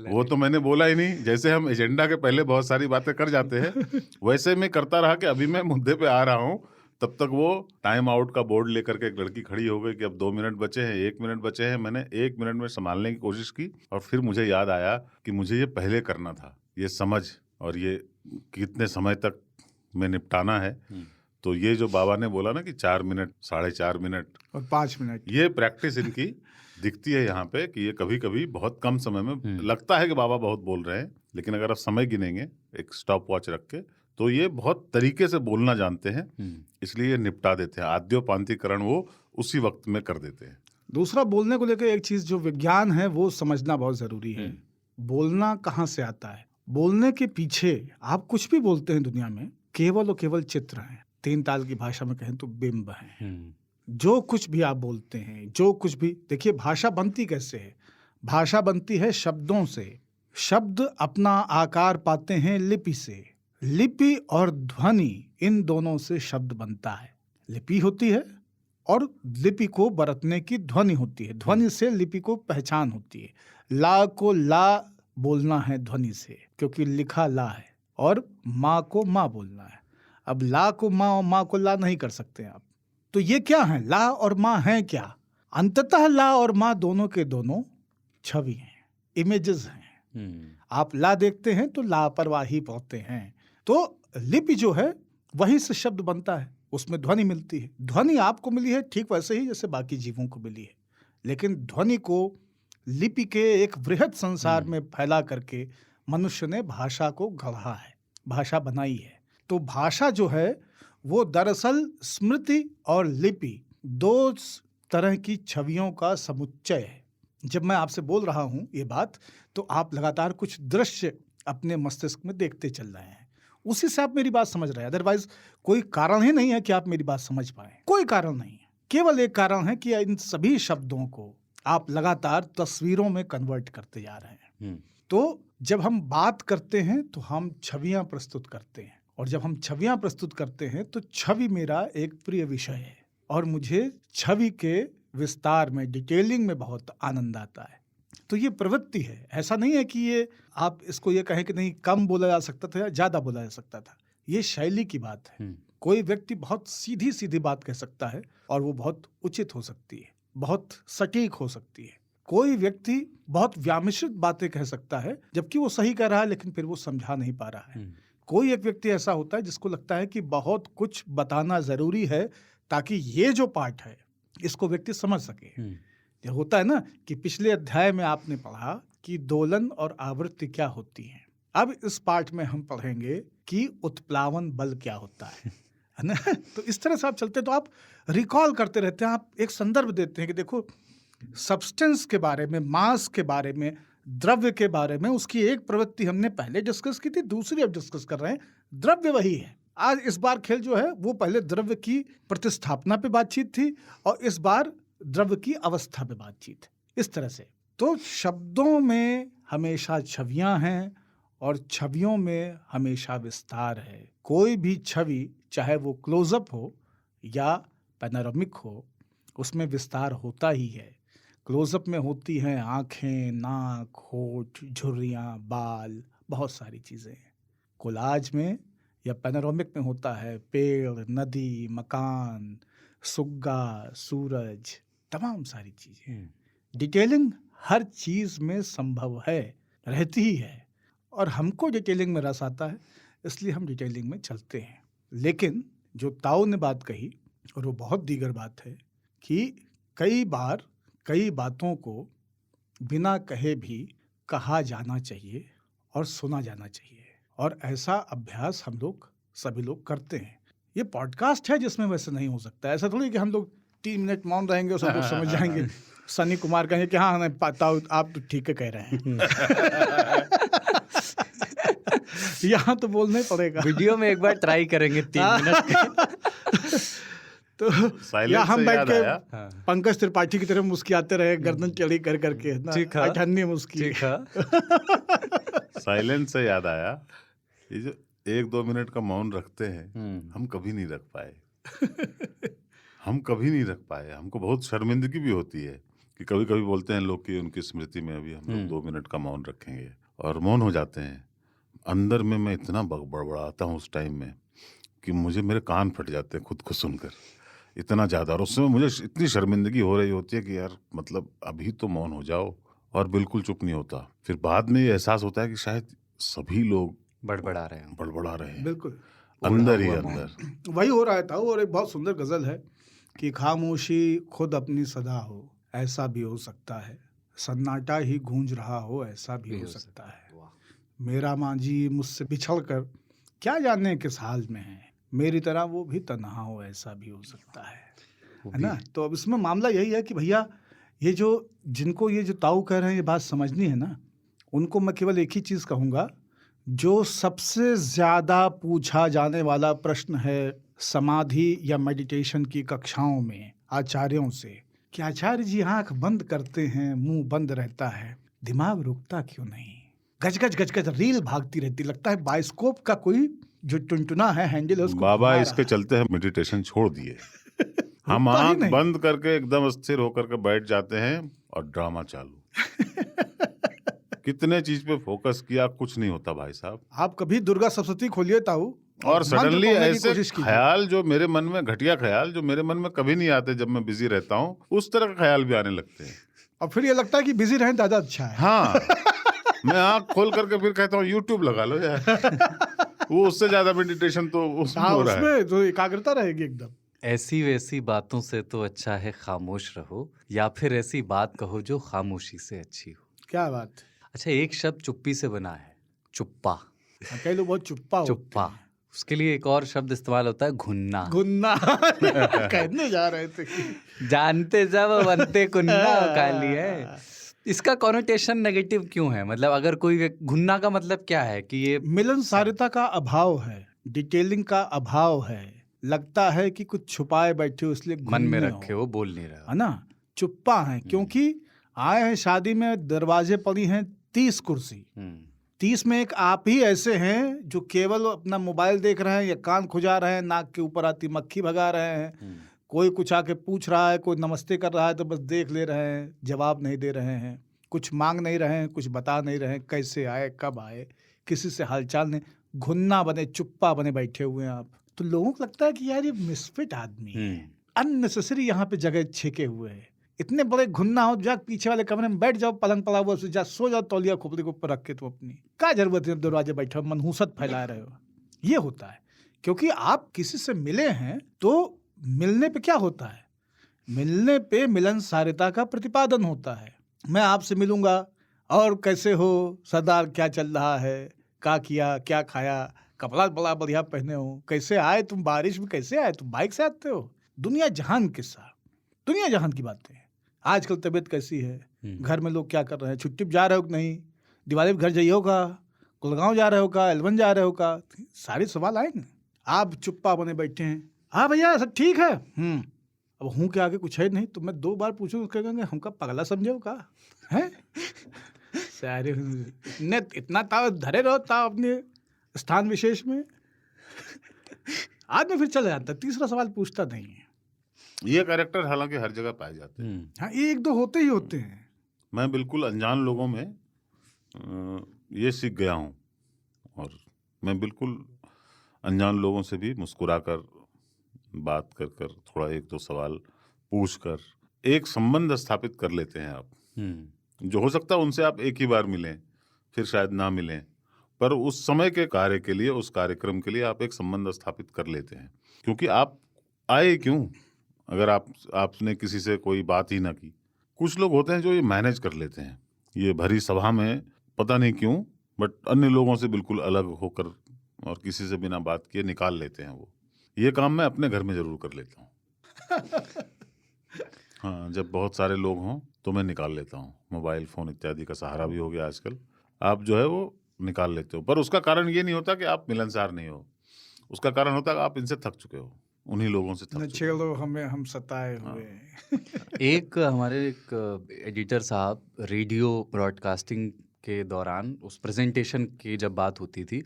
वो तो मैंने बोला ही नहीं। जैसे हम एजेंडा के पहले बहुत सारी बातें कर जाते हैं वैसे मैं करता रहा कि अभी मैं मुद्दे पे आ रहा हूँ। तब तक वो टाइम आउट का बोर्ड लेकर के एक लड़की खड़ी हो गई कि अब 2 मिनट बचे हैं, 1 मिनट बचे हैं। मैंने 1 मिनट में संभालने की कोशिश की और फिर मुझे याद आया कि मुझे ये पहले करना था, ये समझ और ये कितने समय तक में निपटाना है। तो ये जो बाबा ने बोला ना कि 4 मिनट, 4.5 मिनट और 5 मिनट, ये प्रैक्टिस इनकी दिखती है यहाँ पे कि ये कभी कभी बहुत कम समय में लगता है कि बाबा बहुत बोल रहे हैं, लेकिन अगर आप समय गिनेंगे एक स्टॉप वॉच रख के तो ये बहुत तरीके से बोलना जानते हैं, इसलिए ये निपटा देते हैं। आद्योपांतिकरण वो उसी वक्त में कर देते हैं। दूसरा, बोलने को लेकर एक चीज जो विज्ञान है वो समझना बहुत जरूरी है। बोलना कहाँ से आता है? बोलने के पीछे आप कुछ भी बोलते हैं दुनिया में, केवल और केवल चित्र हैं। 3 ताल की भाषा में कहें तो बिंब हैं। जो कुछ भी आप बोलते हैं, जो कुछ भी, देखिए भाषा बनती कैसे है? भाषा बनती है शब्दों से। शब्द अपना आकार पाते हैं लिपि से। लिपि और ध्वनि, इन दोनों से शब्द बनता है। लिपि होती है और लिपि को बरतने की ध्वनि होती है। ध्वनि से लिपि को पहचान होती है। ला को ला बोलना है ध्वनि से, क्योंकि लिखा ला है, और माँ को माँ बोलना है। अब ला को माँ और माँ को ला नहीं कर सकते आप। तो ये क्या है? ला और माँ हैं क्या? अंततः ला और माँ दोनों के दोनों छवि हैं, इमेजेस हैं। आप ला देखते हैं तो लापरवाही पढ़ते हैं। तो लिपि जो है वहीं से शब्द बनता है, उसमें ध्वनि मिलती है। ध्वनि आपको मिली है ठीक वैसे ही जैसे बाकी जीवों को मिली है, लेकिन ध्वनि को लिपि के एक वृहद संसार में फैला करके मनुष्य ने भाषा को गढ़ा है, भाषा बनाई है। तो भाषा जो है वो दरअसल स्मृति और लिपि 2 तरह की छवियों का समुच्चय है। जब मैं आपसे बोल रहा हूँ ये बात, तो आप लगातार कुछ दृश्य अपने मस्तिष्क में देखते चल रहे हैं, उसी से आप मेरी बात समझ रहे हैं। अदरवाइज कोई कारण ही नहीं है कि आप मेरी बात समझ पाए, कोई कारण नहीं है। केवल एक कारण है कि इन सभी शब्दों को आप लगातार तस्वीरों में कन्वर्ट करते जा रहे हैं। तो जब हम बात करते हैं तो हम छवियां प्रस्तुत करते हैं, और जब हम छवियां प्रस्तुत करते हैं तो छवि मेरा एक प्रिय विषय है, और मुझे छवि के विस्तार में, डिटेलिंग में बहुत आनंद आता है। तो ये प्रवृत्ति है, ऐसा नहीं है कि ये आप इसको ये कहें कि नहीं कम बोला जा सकता था या ज़्यादा बोला जा सकता था। ये शैली की बात है। कोई व्यक्ति बहुत सीधी सीधी बात कह सकता है और वो बहुत उचित हो सकती है, बहुत सटीक हो सकती है। कोई व्यक्ति बहुत व्यामिश्रित बातें कह सकता है जबकि वो सही कह रहा है, लेकिन फिर वो समझा नहीं पा रहा है। कोई एक व्यक्ति ऐसा होता है जिसको लगता है कि बहुत कुछ बताना ज़रूरी है ताकि ये जो पार्ट है इसको व्यक्ति समझ सके। ये होता है ना कि पिछले अध्याय में आपने पढ़ा कि दोलन और आवृत्ति क्या होती है। अब इस पार्ट में हम पढ़ेंगे कि उत्प्लावन बल क्या होता है ना। तो इस तरह से आप चलते तो आप रिकॉल करते रहते हैं, आप एक संदर्भ देते हैं कि देखो सब्सटेंस के बारे में, मास के बारे में, द्रव्य के बारे में उसकी एक प्रवृत्ति हमने पहले डिस्कस की थी, दूसरी अब डिस्कस कर रहे हैं। द्रव्य वही है। आज इस बार खेल जो है वो पहले द्रव्य की प्रतिस्थापना पे बातचीत थी और इस बार द्रव्य की अवस्था पे बातचीत। इस तरह से तो शब्दों में हमेशा छवियां हैं और छवियों में हमेशा विस्तार है। कोई भी छवि चाहे वो क्लोजअप हो या पैनोरामिक हो, उसमें विस्तार होता ही है। क्लोजअप में होती हैं आँखें, नाक, होठ, झुर्रियाँ, बाल, बहुत सारी चीज़ें। कोलाज में या पैनोरामिक में होता है पेड़, नदी, मकान, सुग्गा, सूरज, तमाम सारी चीज़ें। डिटेलिंग हर चीज़ में संभव है, रहती ही है, और हमको डिटेलिंग में रस आता है, इसलिए हम डिटेलिंग में चलते हैं। लेकिन जो ताओ ने बात कही, और वो बहुत दीगर बात है, कि कई बार कई बातों को बिना कहे भी कहा जाना चाहिए और सुना जाना चाहिए, और ऐसा अभ्यास हम लोग सभी लोग करते हैं। ये पॉडकास्ट है जिसमें वैसे नहीं हो सकता। ऐसा थोड़ी कि हम लोग 3 मिनट मौन रहेंगे और सब लोग समझ जाएंगे। सनी कुमार कहेंगे कि हाँ नहीं पता, आप तो ठीक है कह रहे हैं। यहाँ तो बोलना ही पड़ेगा। वीडियो में एक बार ट्राई करेंगे 3 मिनट। तो या साइलेंस हम से बैठ याद के आया, हाँ। पंकज त्रिपाठी की तरह मुस्कुराते रहे, गर्दन टेढ़ी कर करके ना, ठीक है। अठन्नी मुस्की। ठीक है। साइलेंस से याद आया, ये जो 1-2 मिनट का मौन रखते हैं, हम कभी नहीं रख पाए। हम कभी नहीं रख पाए। हमको बहुत शर्मिंदगी भी होती है कि कभी कभी बोलते हैं लोग कि उनकी स्मृति में अभी हम लोग 2 मिनट का मौन रखेंगे, और मौन हो जाते हैं। अंदर में मैं इतना बड़बड़ाता हूँ उस टाइम में कि मुझे मेरे कान फट जाते हैं खुद को सुनकर, इतना ज़्यादा। और उस समय मुझे इतनी शर्मिंदगी हो रही होती है कि यार मतलब अभी तो मौन हो जाओ, और बिल्कुल चुप नहीं होता। फिर बाद में ये एहसास होता है कि शायद सभी लोग बड़बड़ा रहे हैं। बड़बड़ा रहे हैं बिल्कुल अंदर ही ओढ़ा हुआ अंदर। वही हो रहा था। और एक बहुत सुंदर गजल है कि खामोशी खुद अपनी सदा हो, ऐसा भी हो सकता है, सन्नाटा ही गूंज रहा हो, ऐसा भी हो सकता है। वाह। मेरा मांझी मुझसे बिछड़ कर क्या जाने किस हाल में है, मेरी तरह वो भी तन्हा हो, ऐसा भी हो सकता है ना। तो अब इसमें मामला यही है कि भैया ये जो जिनको ये जो ताऊ कह रहे हैं ये बात समझनी है ना, उनको मैं केवल एक ही चीज़ कहूँगा, जो सबसे ज़्यादा पूछा जाने वाला प्रश्न है समाधि या मेडिटेशन की कक्षाओं में आचार्यों से कि आचार्य जी आंख बंद करते हैं, मुंह बंद रहता है, दिमाग रुकता क्यों नहीं, गजगज गजगज रील भागती रहती, लगता है बाइस्कोप का कोई जो टुनटुना है हैंडल है उसको बाबा घुमा इसके रहा है। चलते हम मेडिटेशन छोड़ दिए। हम रुकता ही आंख नहीं। बंद करके एकदम स्थिर होकर के बैठ जाते हैं और ड्रामा चालू। कितने चीज पे फोकस किया, कुछ नहीं होता भाई साहब। आप कभी दुर्गा सप्तती खोलिए ताऊ, और मंत्र सडनली पढ़ने की ऐसे कोशिश कीजिए। ख्याल जो मेरे मन में, घटिया ख्याल जो मेरे मन में कभी नहीं आते जब मैं बिजी रहता हूँ, उस तरह का ख्याल भी आने लगते हैं। और फिर ये लगता है कि बिजी रहें ज़्यादा अच्छा है। हाँ, मैं आंख खोल करके फिर कहता हूँ यूट्यूब लगा लो यार। वो उससे ज्यादा मेडिटेशन तो उसमें हाँ, हो रहा है। उसमें तो एकाग्रता रहेगी एकदम। ऐसी वैसी बातों से तो अच्छा है खामोश रहो, या फिर ऐसी बात कहो जो खामोशी से अच्छी हो। क्या बात। अच्छा, एक शब्द चुप्पी से बना है, चुप्पा। कई लोग बहुत चुप्पा होते चुप्पा, हैं। उसके लिए एक और शब्द इस्तेमाल होता है, घुन्ना। गुन्ना कहने जा रहे थे। जानते जब बनते कुन्ना काली है। इसका कॉनोटेशन नेगेटिव क्यों है? मतलब अगर कोई घुन्ना का मतलब क्या है कि ये मिलनसारिता का अभाव है, डिटेलिंग का अभाव है, लगता है कि कुछ छुपाए बैठे हो इसलिए मन में घुन्ने रखे हो, हो, बोल नहीं रहा। है ना। चुप्पा है क्योंकि आए हैं शादी में, दरवाजे पड़ी हैं 30 कुर्सी, 30 में एक आप ही ऐसे हैं जो केवल अपना मोबाइल देख रहे हैं या कान खुजा रहे हैं, नाक के ऊपर आती मक्खी भगा रहे हैं, कोई कुछ आके पूछ रहा है, कोई नमस्ते कर रहा है तो बस देख ले रहे हैं, जवाब नहीं दे रहे हैं, कुछ मांग नहीं रहे हैं, कुछ बता नहीं रहे हैं, कैसे आए कब आए, किसी से हालचाल नहीं, घुन्ना बने, चुप्पा बने बैठे हुए हैं आप। तो लोगों को लगता है कि यार ये मिसफिट आदमी है, अननेसेसरी यहाँ पे जगह छेके हुए है, इतने बड़े घुन्ना हो, जा पीछे वाले कमरे में बैठ जाओ, पलंग पड़ा हुआ जा सो जाओ, तौलिया खोपड़ी के ऊपर रख के, तो अपनी क्या जरूरत है दरवाजे बैठे हो, मनहूसत फैला रहे हो। ये होता है क्योंकि आप किसी से मिले हैं, तो मिलने पे क्या होता है, मिलने पे मिलनसारिता का प्रतिपादन होता है। मैं आपसे मिलूंगा, और कैसे हो सरदार, क्या चल रहा है, क्या किया, क्या खाया, कपड़ा बड़ा बढ़िया पहने हो, कैसे आए तुम, बारिश में कैसे आए तुम, बाइक से आते हो, दुनिया जहान किस्सा, दुनिया जहान की बातें। आजकल तबीयत कैसी है, घर में लोग क्या कर रहे हैं, छुट्टी पे जा रहे हो कि नहीं, दिवाली पे घर जाइए होगा, गुड़गांव जा रहे हो का, एलवन जा रहे हो का, सारे सवाल आएंगे। आप चुप्पा बने बैठे हैं, हाँ भैया सब ठीक है, अब हूँ के आगे कुछ है नहीं, तो मैं 2 बार पूछूँ तो कहेंगे हमका पगला समझे हो का है। सारे इतना ताव धरे रहो, ताव अपने स्थान विशेष में, आदमी फिर चले जाता, तीसरा सवाल पूछता नहीं है। ये कैरेक्टर हालांकि हर जगह पाए जाते हैं। हाँ, 1-2 होते ही होते हैं। मैं बिल्कुल अनजान लोगों में ये सीख गया हूँ, और मैं बिल्कुल अनजान लोगों से भी मुस्कुराकर बात कर कर, थोड़ा 1-2 सवाल पूछ कर एक संबंध स्थापित कर लेते हैं आप। जो हो सकता है उनसे आप एक ही बार मिलें, फिर शायद ना मिलें, पर उस समय के कार्य के लिए, उस कार्यक्रम के लिए आप एक संबंध स्थापित कर लेते हैं। क्योंकि आप आए क्यों, अगर आपने किसी से कोई बात ही ना की। कुछ लोग होते हैं जो ये मैनेज कर लेते हैं, ये भरी सभा में पता नहीं क्यों, बट अन्य लोगों से बिल्कुल अलग होकर और किसी से बिना बात किए निकाल लेते हैं वो। ये काम मैं अपने घर में जरूर कर लेता हूँ। हाँ, जब बहुत सारे लोग हों तो मैं निकाल लेता हूँ। मोबाइल फ़ोन इत्यादि का सहारा भी हो गया आजकल, आप जो है वो निकाल लेते हो। पर उसका कारण ये नहीं होता कि आप मिलनसार नहीं हो, उसका कारण होता है कि आप इनसे थक चुके हो। उन्हीं लोगों से थक न चुका छेड़ो हमें हम सताए हुए। एक हमारे एक एडिटर साहब रेडियो ब्रॉडकास्टिंग के दौरान उस प्रेजेंटेशन की जब बात होती थी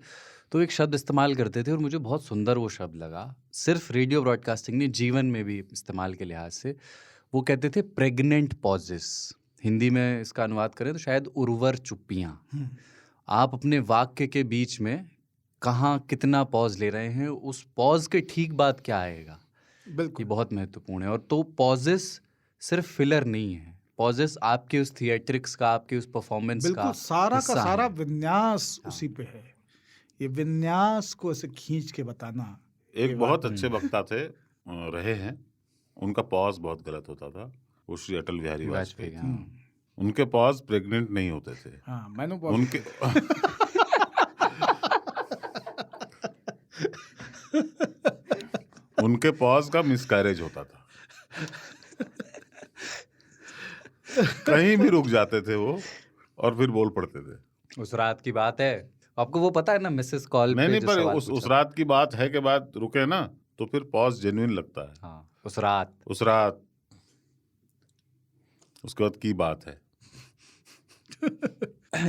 तो एक शब्द इस्तेमाल करते थे और मुझे बहुत सुंदर वो शब्द लगा। सिर्फ रेडियो ब्रॉडकास्टिंग नहीं, जीवन में भी इस्तेमाल के लिहाज से वो कहते थे प्रेग्नेंट पॉजेस। हिंदी में इसका अनुवाद करें तो शायद उर्वर चुप्पियाँ। आप अपने वाक्य के बीच में कहाँ कितना पॉज ले रहे हैं, उस पॉज के ठीक बाद क्या आएगा, ये बिल्कुल बहुत महत्वपूर्ण है। और तो पॉजेस सिर्फ फिलर नहीं है, पॉजेस आपके उस थिएट्रिक्स का, आपके उस परफॉर्मेंस का बिल्कुल, सारा का हिस्सा सारा हैं। विन्यास हाँ। उसी पे है। ये विन्यास को ऐसे खींच के बताना, ये एक बहुत बात अच्छे वक्ता थे, रहे हैं। उनका पॉज बहुत गलत होता था। वो श्री अटल बिहारी वाजपेयी थे। हाँ। उनके पॉज प्रेग्नेंट नहीं होते थे। हाँ, मैंने उनके उनके पॉज का मिसकैरेज होता था। कहीं भी रुक जाते थे वो और फिर बोल पड़ते थे। उस रात की बात है, आपको वो पता है ना, मिसेस कॉल नहीं पे नहीं, जो पर सवाल उस पूछा। रात की बात है के बाद रुके ना तो फिर पॉज जेन्युइन लगता है। हाँ, उस रात उस रात, उसके बाद की बात है।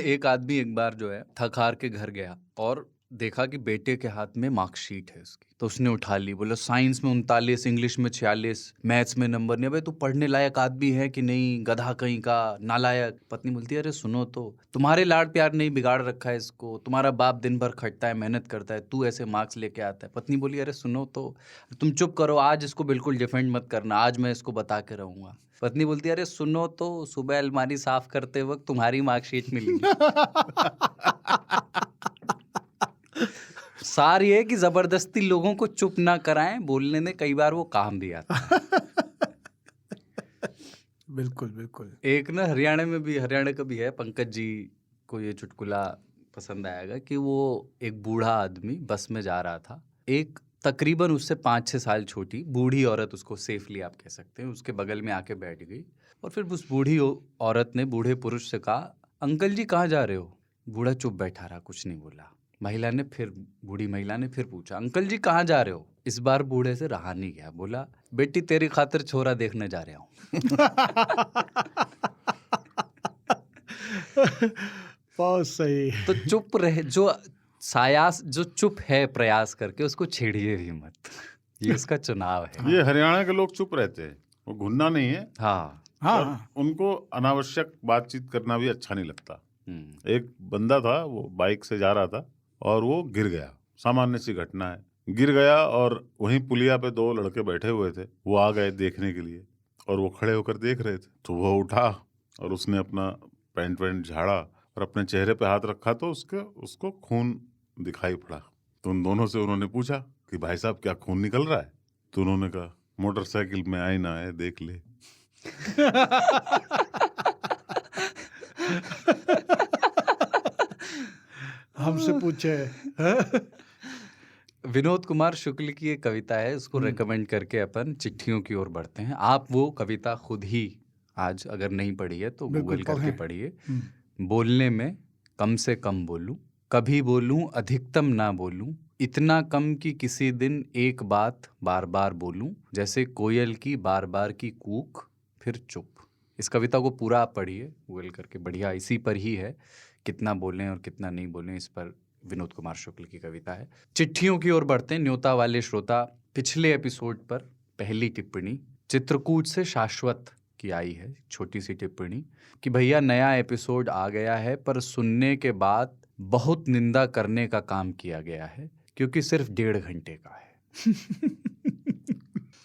एक आदमी एक बार जो है थक हार के घर गया और देखा कि बेटे के हाथ में मार्कशीट है उसकी, तो उसने उठा ली। बोला साइंस में 39, इंग्लिश में 46, मैथ्स में नंबर नहीं। भाई तू पढ़ने लायक आदमी है कि नहीं, गधा कहीं का, नालायक। पत्नी बोलती है अरे सुनो तो, तुम्हारे लाड प्यार नहीं बिगाड़ रखा है इसको, तुम्हारा बाप दिन भर खटता है, मेहनत करता है, तू ऐसे मार्क्स लेके आता है। पत्नी बोली अरे सुनो तो, तुम चुप करो, आज इसको बिल्कुल डिफेंड मत करना, आज मैं इसको बता के रहूंगा। पत्नी बोलती है अरे सुनो तो, सुबह अलमारी साफ करते वक्त तुम्हारी मार्कशीट मिली। सार ये है कि जबरदस्ती लोगों को चुप ना कराएं, बोलने में कई बार वो काम भी आता है। बिल्कुल बिल्कुल। एक ना हरियाणा का भी है, पंकज जी को ये चुटकुला पसंद आएगा कि वो एक बूढ़ा आदमी बस में जा रहा था, एक तकरीबन उससे 5-6 साल छोटी बूढ़ी औरत, उसको सेफली आप कह सकते हैं, उसके बगल में आके बैठ गई और फिर उस बूढ़ी औरत ने बूढ़े पुरुष से कहा अंकल जी कहाँ जा रहे हो। बूढ़ा चुप बैठा रहा, कुछ नहीं बोला। बूढ़ी महिला ने फिर पूछा अंकल जी कहाँ जा रहे हो। इस बार बूढ़े से रहा नहीं गया, बोला बेटी तेरी खातिर छोरा देखने जा रहा हूँ। बहुत सही। तो चुप रहे, जो चुप है प्रयास करके उसको छेड़िए भी मत, ये उसका चुनाव है। ये हरियाणा के लोग चुप रहते हैं, वो घुनना नहीं है। हाँ हाँ, उनको अनावश्यक बातचीत करना भी अच्छा नहीं लगता। एक बंदा था, वो बाइक से जा रहा था और वो गिर गया। सामान्य सी घटना है, गिर गया और वहीं पुलिया पे 2 लड़के बैठे हुए थे, वो आ गए देखने के लिए और वो खड़े होकर देख रहे थे। तो वो उठा और उसने अपना पैंट झाड़ा और अपने चेहरे पे हाथ रखा तो उसको खून दिखाई पड़ा। तो उन दोनों से उन्होंने पूछा कि भाई साहब क्या खून निकल रहा है। तो उन्होंने कहा मोटरसाइकिल में आईना है देख ले। हमसे पूछे। विनोद कुमार शुक्ल की एक कविता है, उसको रेकमेंड करके अपन चिट्ठियों की ओर बढ़ते हैं। आप वो कविता खुद ही आज अगर नहीं पढ़ी है तो बिल्कुल गूगल करके पढ़ें। पढ़िए। बोलने में कम से कम बोलूं, कभी बोलूं अधिकतम ना बोलूं, इतना कम कि किसी दिन एक बात बार बार बोलूं, जैसे कोयल की बार बार की कूक फिर चुप। इस कविता को पूरा आप पढ़िए गूगल करके, बढ़िया इसी पर ही है, कितना बोलें और कितना नहीं बोलें, इस पर विनोद कुमार शुक्ल की कविता है। चिट्ठियों की ओर बढ़ते हैं। न्योता वाले श्रोता, पिछले एपिसोड पर पहली टिप्पणी चित्रकूट से शाश्वत की आई है, छोटी सी टिप्पणी कि भैया नया एपिसोड आ गया है पर सुनने के बाद बहुत निंदा करने का काम किया गया है क्योंकि सिर्फ 1.5 घंटे का है।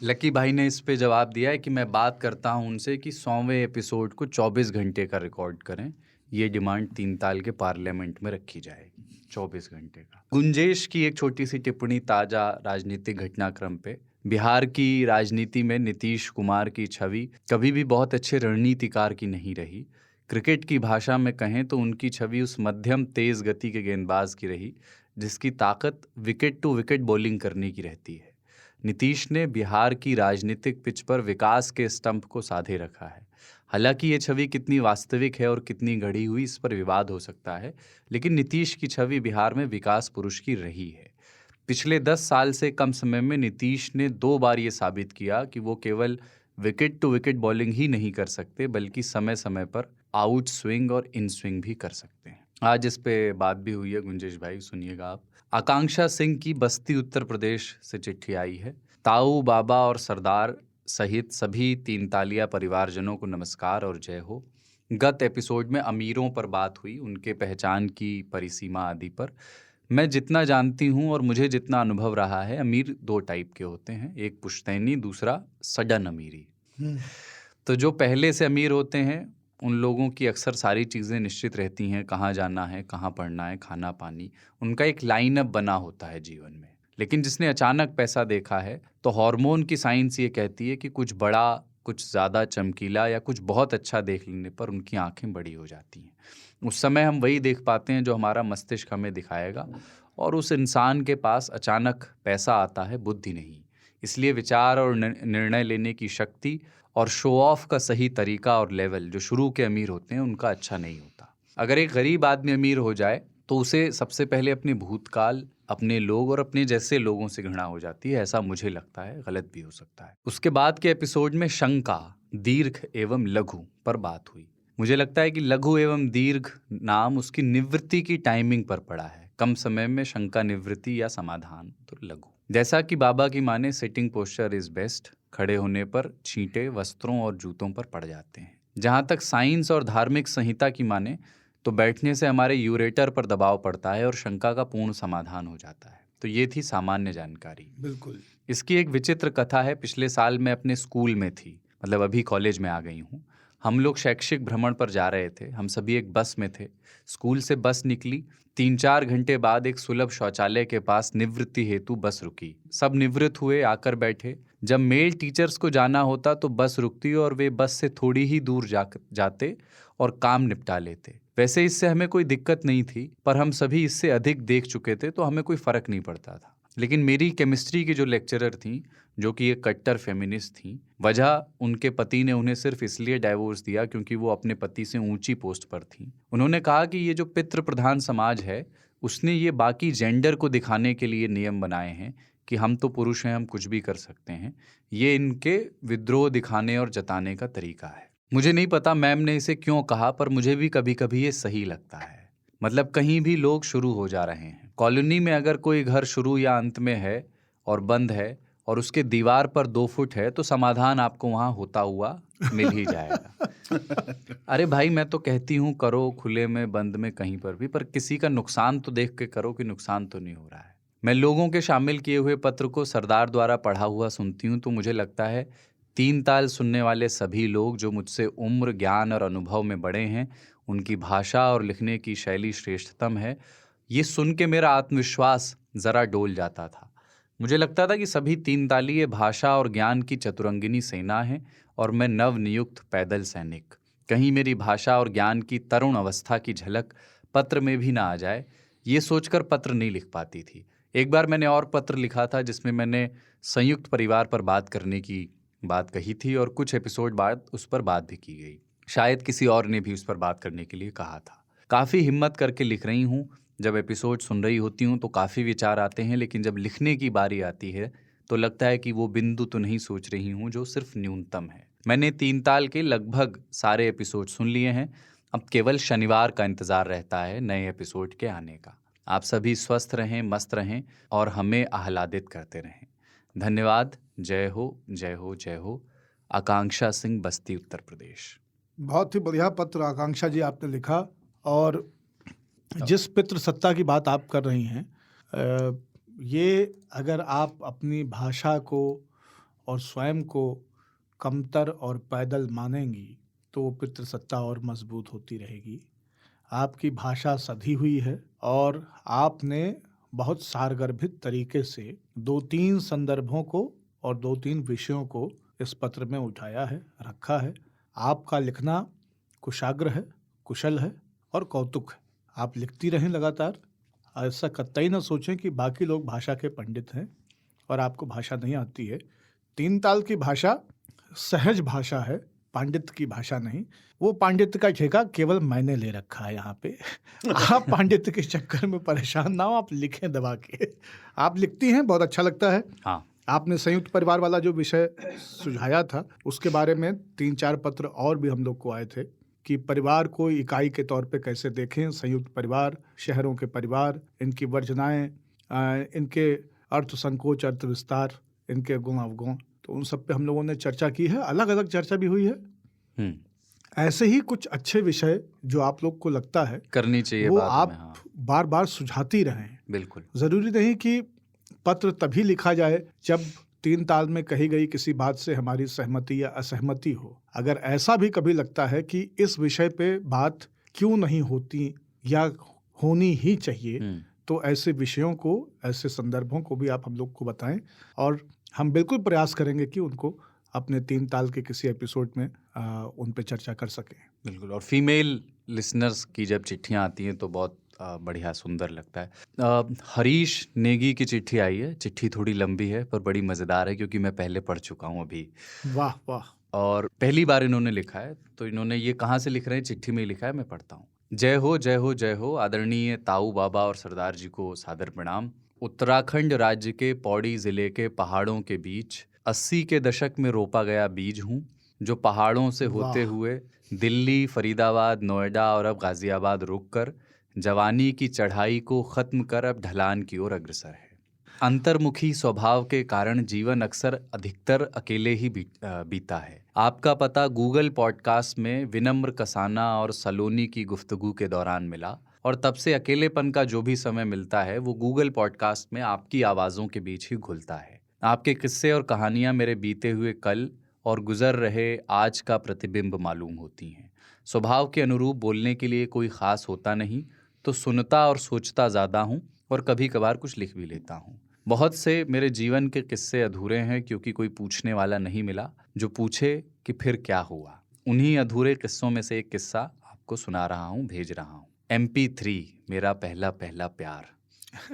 लकी भाई ने इस पे जवाब दिया है कि मैं बात करता हूं उनसे कि 100वें एपिसोड को 24 घंटे का रिकॉर्ड करें, ये डिमांड 3 ताल के पार्लियामेंट में रखी जाएगी, 24 घंटे का। गुंजेश की एक छोटी सी टिप्पणी ताजा राजनीतिक घटनाक्रम पे, बिहार की राजनीति में नीतीश कुमार की छवि कभी भी बहुत अच्छे रणनीतिकार की नहीं रही। क्रिकेट की भाषा में कहें तो उनकी छवि उस मध्यम तेज गति के गेंदबाज की रही जिसकी ताकत विकेट टू विकेट बॉलिंग करने की रहती है। नीतीश ने बिहार की राजनीतिक पिच पर विकास के स्टंप को साधे रखा है। हालांकि ये छवि कितनी वास्तविक है और कितनी गढ़ी हुई इस पर विवाद हो सकता है, लेकिन नीतीश की छवि बिहार में विकास पुरुष की रही है। पिछले 10 साल से कम समय में नीतीश ने 2 बार ये साबित किया कि वो केवल विकेट टू विकेट बॉलिंग ही नहीं कर सकते बल्कि समय समय पर आउट स्विंग और इन स्विंग भी कर सकते हैं। आज इस पे बात भी हुई है, गुंजेश भाई सुनिएगा आप। आकांक्षा सिंह की बस्ती उत्तर प्रदेश से चिट्ठी आई है। ताऊ, बाबा और सरदार सहित सभी तीन तालिया परिवारजनों को नमस्कार और जय हो। गत एपिसोड में अमीरों पर बात हुई, उनके पहचान की परिसीमा आदि पर। मैं जितना जानती हूँ और मुझे जितना अनुभव रहा है, अमीर 2 टाइप के होते हैं, एक पुश्तैनी, दूसरा सडन अमीरी। तो जो पहले से अमीर होते हैं उन लोगों की अक्सर सारी चीज़ें निश्चित रहती हैं, कहाँ जाना है, कहाँ पढ़ना है, खाना पानी, उनका एक लाइनअप बना होता है जीवन में। लेकिन जिसने अचानक पैसा देखा है तो हार्मोन की साइंस ये कहती है कि कुछ बड़ा, कुछ ज़्यादा चमकीला या कुछ बहुत अच्छा देख लेने पर उनकी आंखें बड़ी हो जाती हैं। उस समय हम वही देख पाते हैं जो हमारा मस्तिष्क हमें दिखाएगा, और उस इंसान के पास अचानक पैसा आता है, बुद्धि नहीं। इसलिए विचार और निर्णय लेने की शक्ति और शो ऑफ का सही तरीका और लेवल जो शुरू के अमीर होते हैं उनका अच्छा नहीं होता। अगर एक गरीब आदमी अमीर हो जाए तो उसे सबसे पहले अपने भूतकाल, अपने लोग और अपने जैसे लोगों से घृणा हो जाती है, ऐसा मुझे लगता है, गलत भी हो सकता है। उसके बाद के एपिसोड में शंका, दीर्घ एवं लघु पर बात हुई। मुझे लगता है कि लघु एवं दीर्घ नाम उसकी निवृत्ति की टाइमिंग पर पड़ा है। कम समय में शंका निवृत्ति या समाधान तो लघु। जैसा कि बाबा की माने सिटिंग पोस्चर इज बेस्ट, खड़े होने पर छींटे वस्त्रों और जूतों पर पड़ जाते हैं। जहाँ तक साइंस और धार्मिक संहिता की माने तो बैठने से हमारे यूरेटर पर दबाव पड़ता है और शंका का पूर्ण समाधान हो जाता है। तो ये थी सामान्य जानकारी। बिल्कुल। इसकी एक विचित्र कथा है। पिछले साल मैं अपने स्कूल में थी, मतलब अभी कॉलेज में आ गई हूँ। हम लोग शैक्षिक भ्रमण पर जा रहे थे। हम सभी एक बस में थे। स्कूल से बस निकली। 3-4 घंटे बाद एक सुलभ शौचालय के पास निवृत्ति हेतु बस रुकी। सब निवृत्त हुए, आकर बैठे। जब मेल टीचर्स को जाना होता तो बस रुकती और वे बस से थोड़ी ही दूर जाते और काम निपटा लेते। वैसे इससे हमें कोई दिक्कत नहीं थी, पर हम सभी इससे अधिक देख चुके थे तो हमें कोई फर्क नहीं पड़ता था। लेकिन मेरी केमिस्ट्री की जो लेक्चरर थी, जो कि एक कट्टर फेमिनिस्ट थी, वजह उनके पति ने उन्हें सिर्फ इसलिए डाइवोर्स दिया क्योंकि वो अपने पति से ऊंची पोस्ट पर थी। उन्होंने कहा कि ये जो पितृ प्रधान समाज है, उसने ये बाकी जेंडर को दिखाने के लिए नियम बनाए हैं कि हम तो पुरुष हैं, हम कुछ भी कर सकते हैं। ये इनके विद्रोह दिखाने और जताने का तरीका है। मुझे नहीं पता मैम ने इसे क्यों कहा, पर मुझे भी कभी कभी ये सही लगता है। मतलब कहीं भी लोग शुरू हो जा रहे हैं। कॉलोनी में अगर कोई घर शुरू या अंत में है और बंद है और उसके दीवार पर 2 फुट है तो समाधान आपको वहाँ होता हुआ मिल ही जाएगा। अरे भाई, मैं तो कहती हूँ करो, खुले में बंद में कहीं पर भी, पर किसी का नुकसान तो देख के करो कि नुकसान तो नहीं हो रहा है। मैं लोगों के शामिल किए हुए पत्र को सरदार द्वारा पढ़ा हुआ सुनती हूँ तो मुझे लगता है 3 ताल सुनने वाले सभी लोग जो मुझसे उम्र, ज्ञान और अनुभव में बड़े हैं, उनकी भाषा और लिखने की शैली श्रेष्ठतम है। ये सुन के मेरा आत्मविश्वास जरा डोल जाता था। मुझे लगता था कि सभी 3 तालीय भाषा और ज्ञान की चतुरंगिनी सेना है और मैं नवनियुक्त पैदल सैनिक। कहीं मेरी भाषा और ज्ञान की तरुण अवस्था की झलक पत्र में भी ना आ जाए, ये सोचकर पत्र नहीं लिख पाती थी। एक बार मैंने और पत्र लिखा था जिसमें मैंने संयुक्त परिवार पर बात करने की बात कही थी और कुछ एपिसोड बाद उस पर बात भी की गई। शायद किसी और ने भी उस पर बात करने के लिए कहा था। काफ़ी हिम्मत करके लिख रही हूँ। जब एपिसोड सुन रही होती हूँ तो काफ़ी विचार आते हैं, लेकिन जब लिखने की बारी आती है तो लगता है कि वो बिंदु तो नहीं सोच रही हूँ जो सिर्फ न्यूनतम है। मैंने 3 ताल के लगभग सारे एपिसोड सुन लिए हैं। अब केवल शनिवार का इंतज़ार रहता है नए एपिसोड के आने का। आप सभी स्वस्थ रहें, मस्त रहें और हमें आह्लादित करते रहें। धन्यवाद। जय हो, जय हो, जय हो। आकांक्षा सिंह, बस्ती, उत्तर प्रदेश। बहुत ही बढ़िया पत्र आकांक्षा जी आपने लिखा। और जिस पितृ सत्ता की बात आप कर रही हैं, ये अगर आप अपनी भाषा को और स्वयं को कमतर और पैदल मानेंगी तो वो पितृ सत्ता और मजबूत होती रहेगी। आपकी भाषा सधी हुई है और आपने बहुत सारगर्भित तरीके से 2-3 संदर्भों को और 2-3 विषयों को इस पत्र में उठाया है, रखा है। आपका लिखना कुशाग्र है, कुशल है और कौतुक है। आप लिखती रहें लगातार। ऐसा कतई न सोचें कि बाकी लोग भाषा के पंडित हैं और आपको भाषा नहीं आती है। 3 ताल की भाषा सहज भाषा है, पांडित्य की भाषा नहीं, वो पांडित्य का ठेका केवल मैंने ले रखा है यहाँ पे। आप पांडित्य के चक्कर में परेशान ना हो, आप लिखें दबा के। आप लिखती हैं, बहुत अच्छा लगता है। हाँ, आपने संयुक्त परिवार वाला जो विषय सुझाया था उसके बारे में 3-4 पत्र और भी हम लोग को आए थे कि परिवार को इकाई के तौर पे कैसे देखें, संयुक्त परिवार, शहरों के परिवार, इनकी वर्जनाएं, इनके अर्थ संकोच, अर्थ विस्तार, इनके गुण अवगुण, तो उन सब पे हम लोगों ने चर्चा की है, अलग अलग चर्चा भी हुई है। ऐसे ही कुछ अच्छे विषय जो आप लोग को लगता है करनी चाहिए वो बात आप हमें, हाँ, बार बार सुझाती रहें। बिल्कुल। जरूरी नहीं कि पत्र तभी लिखा जाए जब 3 ताल में कही गई किसी बात से हमारी सहमति या असहमति हो। अगर ऐसा भी कभी लगता है कि इस विषय पे बात क्यों नहीं होती या होनी ही चाहिए, तो ऐसे विषयों को, ऐसे संदर्भों को भी आप हम लोग को बताएं और हम बिल्कुल प्रयास करेंगे कि उनको अपने 3 ताल के किसी एपिसोड में उन पे चर्चा कर सकें। बिल्कुल। और फीमेल लिसनर्स की जब चिट्ठियाँ आती हैं तो बहुत बढ़िया, सुंदर लगता है। हरीश नेगी की चिट्ठी आई है। चिट्ठी थोड़ी लंबी है पर बड़ी मज़ेदार है क्योंकि मैं पहले पढ़ चुका हूँ अभी। वाह वाह। और पहली बार इन्होंने लिखा है, तो इन्होंने ये कहाँ से लिख रहे हैं, चिट्ठी में ही लिखा है, मैं पढ़ता हूँ। जय हो जय हो जय हो। आदरणीय ताऊ बाबा और सरदार जी को सादर प्रणाम। उत्तराखंड राज्य के पौड़ी जिले के पहाड़ों के बीच 80 के दशक में रोपा गया बीज हूँ, जो पहाड़ों से होते हुए दिल्ली, फरीदाबाद, नोएडा और अब गाजियाबाद रुक कर जवानी की चढ़ाई को ख़त्म कर अब ढलान की ओर अग्रसर है। अंतर्मुखी स्वभाव के कारण जीवन अक्सर अधिकतर अकेले ही बीता है। आपका पता गूगल पॉडकास्ट में विनम्र कसाना और सलोनी की गुफ्तगू के दौरान मिला और तब से अकेलेपन का जो भी समय मिलता है वो गूगल पॉडकास्ट में आपकी आवाज़ों के बीच ही घुलता है। आपके किस्से और कहानियाँ मेरे बीते हुए कल और गुजर रहे आज का प्रतिबिंब मालूम होती हैं। स्वभाव के अनुरूप बोलने के लिए कोई ख़ास होता नहीं, तो सुनता और सोचता ज़्यादा हूँ और कभी कभार कुछ लिख भी लेता हूँ। बहुत से मेरे जीवन के किस्से अधूरे हैं क्योंकि कोई पूछने वाला नहीं मिला जो पूछे कि फिर क्या हुआ। उन्हीं अधूरे किस्सों में से एक किस्सा आपको सुना रहा हूँ, भेज रहा हूँ। MP3 मेरा पहला पहला प्यार।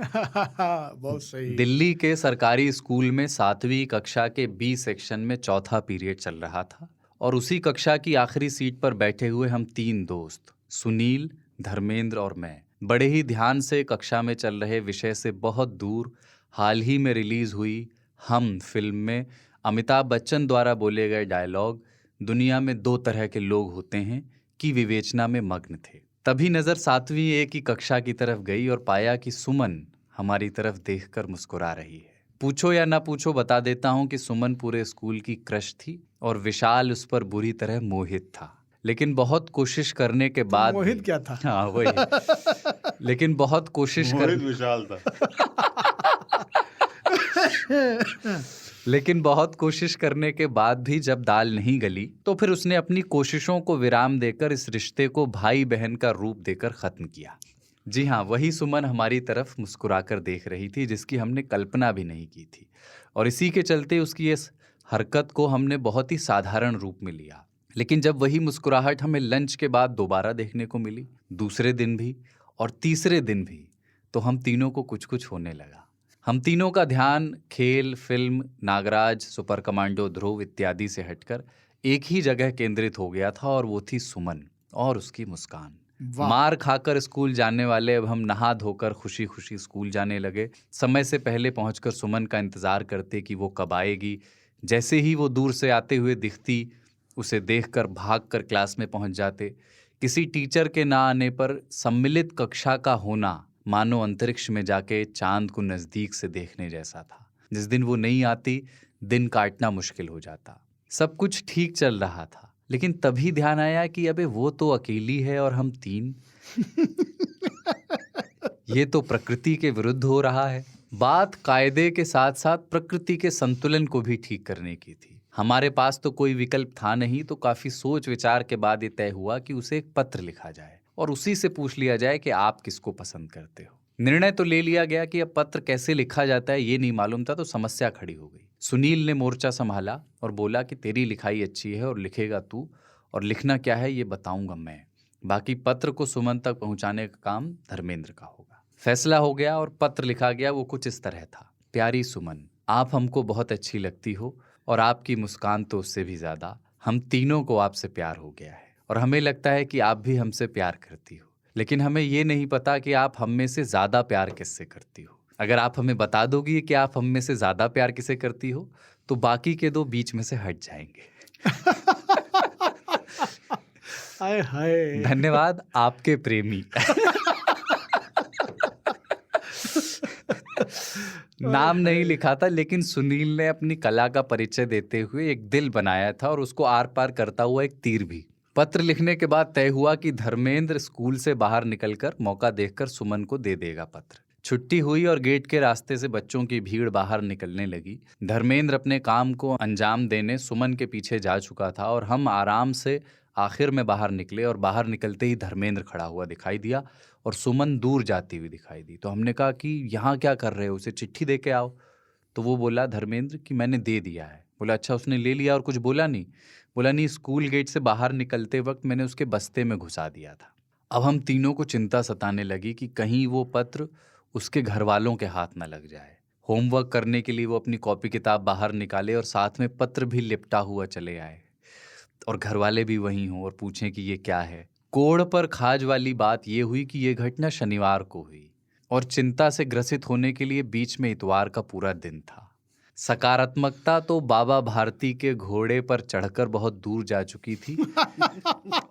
बहुत सही। दिल्ली के सरकारी स्कूल में 7वीं कक्षा के B सेक्शन में चौथा पीरियड चल रहा था और उसी कक्षा की आखिरी सीट पर बैठे हुए हम 3 दोस्त, सुनील, धर्मेंद्र और मैं, बड़े ही ध्यान से कक्षा में चल रहे विषय से बहुत दूर हाल ही में रिलीज हुई हम फिल्म में अमिताभ बच्चन द्वारा बोले गए डायलॉग दुनिया में 2 तरह के लोग होते हैं की विवेचना में मग्न थे। तभी नज़र 7वीं A की कक्षा की तरफ गई और पाया कि सुमन हमारी तरफ देखकर मुस्कुरा रही है। पूछो या ना पूछो बता देता हूँ कि सुमन पूरे स्कूल की क्रश थी और विशाल उस पर बुरी तरह मोहित था। लेकिन बहुत कोशिश करने के बाद मोहित क्या था? हाँ वही। लेकिन बहुत कोशिश कर विशाल था। लेकिन बहुत कोशिश करने के बाद भी जब दाल नहीं गली तो फिर उसने अपनी कोशिशों को विराम देकर इस रिश्ते को भाई बहन का रूप देकर ख़त्म किया। जी हाँ, वही सुमन हमारी तरफ मुस्कुराकर देख रही थी जिसकी हमने कल्पना भी नहीं की थी और इसी के चलते उसकी इस हरकत को हमने बहुत ही साधारण रूप में लिया। लेकिन जब वही मुस्कुराहट हमें लंच के बाद दोबारा देखने को मिली, दूसरे दिन भी और तीसरे दिन भी, तो हम तीनों को कुछ कुछ होने लगा। हम तीनों का ध्यान खेल, फिल्म, नागराज, सुपर कमांडो, ध्रुव इत्यादि से हटकर एक ही जगह केंद्रित हो गया था और वो थी सुमन और उसकी मुस्कान। मार खाकर स्कूल जाने वाले अब हम नहा धोकर खुशी खुशी स्कूल जाने लगे। समय से पहले पहुंचकर सुमन का इंतजार करते कि वो कब आएगी। जैसे ही वो दूर से आते हुए दिखती उसे देखकर भागकर क्लास में पहुंच जाते। किसी टीचर के ना आने पर सम्मिलित कक्षा का होना मानो अंतरिक्ष में जाके चांद को नज़दीक से देखने जैसा था। जिस दिन वो नहीं आती दिन काटना मुश्किल हो जाता। सब कुछ ठीक चल रहा था लेकिन तभी ध्यान आया कि अबे वो तो अकेली है और हम 3। ये तो प्रकृति के विरुद्ध हो रहा है। बात कायदे के साथ साथ प्रकृति के संतुलन को भी ठीक करने की थी। हमारे पास तो कोई विकल्प था नहीं, तो काफी सोच विचार के बाद ये तय हुआ कि उसे एक पत्र लिखा जाए और उसी से पूछ लिया जाए कि आप किसको पसंद करते हो। निर्णय तो ले लिया गया कि अब पत्र कैसे लिखा जाता है ये नहीं मालूम था, तो समस्या खड़ी हो गई। सुनील ने मोर्चा संभाला और बोला कि तेरी लिखाई अच्छी है और लिखेगा तू, और लिखना क्या है ये बताऊंगा मैं, बाकी पत्र को सुमन तक पहुंचाने का काम धर्मेंद्र का होगा। फैसला हो गया और पत्र लिखा गया। वो कुछ इस तरह था। प्यारी सुमन, आप हमको बहुत अच्छी लगती हो और आपकी मुस्कान तो उससे भी ज़्यादा। हम तीनों को आपसे प्यार हो गया है और हमें लगता है कि आप भी हमसे प्यार करती हो, लेकिन हमें ये नहीं पता कि आप हम में से ज़्यादा प्यार किससे करती हो। अगर आप हमें बता दोगी कि आप हम में से ज़्यादा प्यार किसे करती हो तो बाकी के दो बीच में से हट जाएंगे। हाय हाय। धन्यवाद, आपके प्रेमी। नाम नहीं लिखा था, लेकिन सुनील ने अपनी कला का परिचय देते हुए एक दिल बनाया था और उसको आर पार करता हुआ एक तीर भी। पत्र लिखने के बाद तय हुआ कि धर्मेंद्र स्कूल से बाहर निकलकर मौका देखकर सुमन को दे देगा पत्र। छुट्टी हुई और गेट के रास्ते से बच्चों की भीड़ बाहर निकलने लगी। धर्मेंद्र अपने काम को अंजाम देने सुमन के पीछे जा चुका था और हम आराम से आखिर में बाहर निकले और बाहर निकलते ही धर्मेंद्र खड़ा हुआ दिखाई दिया और सुमन दूर जाती हुई दिखाई दी। तो हमने कहा कि यहाँ क्या कर रहे हो, उसे चिट्ठी दे के आओ। तो वो बोला धर्मेंद्र कि मैंने दे दिया है। बोला अच्छा, उसने ले लिया और कुछ बोला नहीं? बोला नहीं, स्कूल गेट से बाहर निकलते वक्त मैंने उसके बस्ते में घुसा दिया था। अब हम तीनों को चिंता सताने लगी कि कहीं वो पत्र उसके घर वालों के हाथ न लग जाए। होमवर्क करने के लिए वो अपनी कॉपी किताब बाहर निकाले और साथ में पत्र भी लिपटा हुआ चले आए और घर वाले भी वहीं हों और पूछें कि ये क्या है। कोड़ पर खाज वाली बात ये हुई कि ये घटना शनिवार को हुई और चिंता से ग्रसित होने के लिए बीच में इतवार का पूरा दिन था। सकारात्मकता तो बाबा भारती के घोड़े पर चढ़कर बहुत दूर जा चुकी थी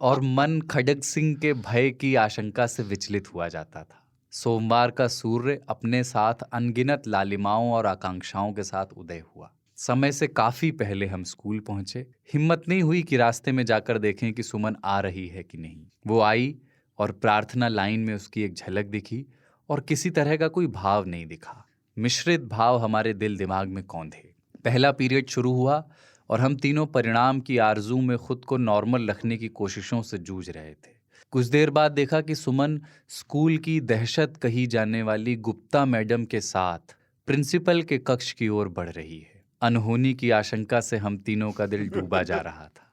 और मन खड़ग सिंह के भय की आशंका से विचलित हुआ जाता था। सोमवार का सूर्य अपने साथ अनगिनत लालिमाओं और आकांक्षाओं के साथ उदय हुआ। समय से काफी पहले हम स्कूल पहुंचे। हिम्मत नहीं हुई कि रास्ते में जाकर देखें कि सुमन आ रही है कि नहीं। वो आई और प्रार्थना लाइन में उसकी एक झलक दिखी और किसी तरह का कोई भाव नहीं दिखा। मिश्रित भाव हमारे दिल दिमाग में कौंधे। पहला पीरियड शुरू हुआ और हम तीनों परिणाम की आरजू में खुद को नॉर्मल रखने की कोशिशों से जूझ रहे थे। कुछ देर बाद देखा कि सुमन स्कूल की दहशत कही जाने वाली गुप्ता मैडम के साथ प्रिंसिपल के कक्ष की ओर बढ़ रही है। अनहोनी की आशंका से हम तीनों का दिल डूबा जा रहा था,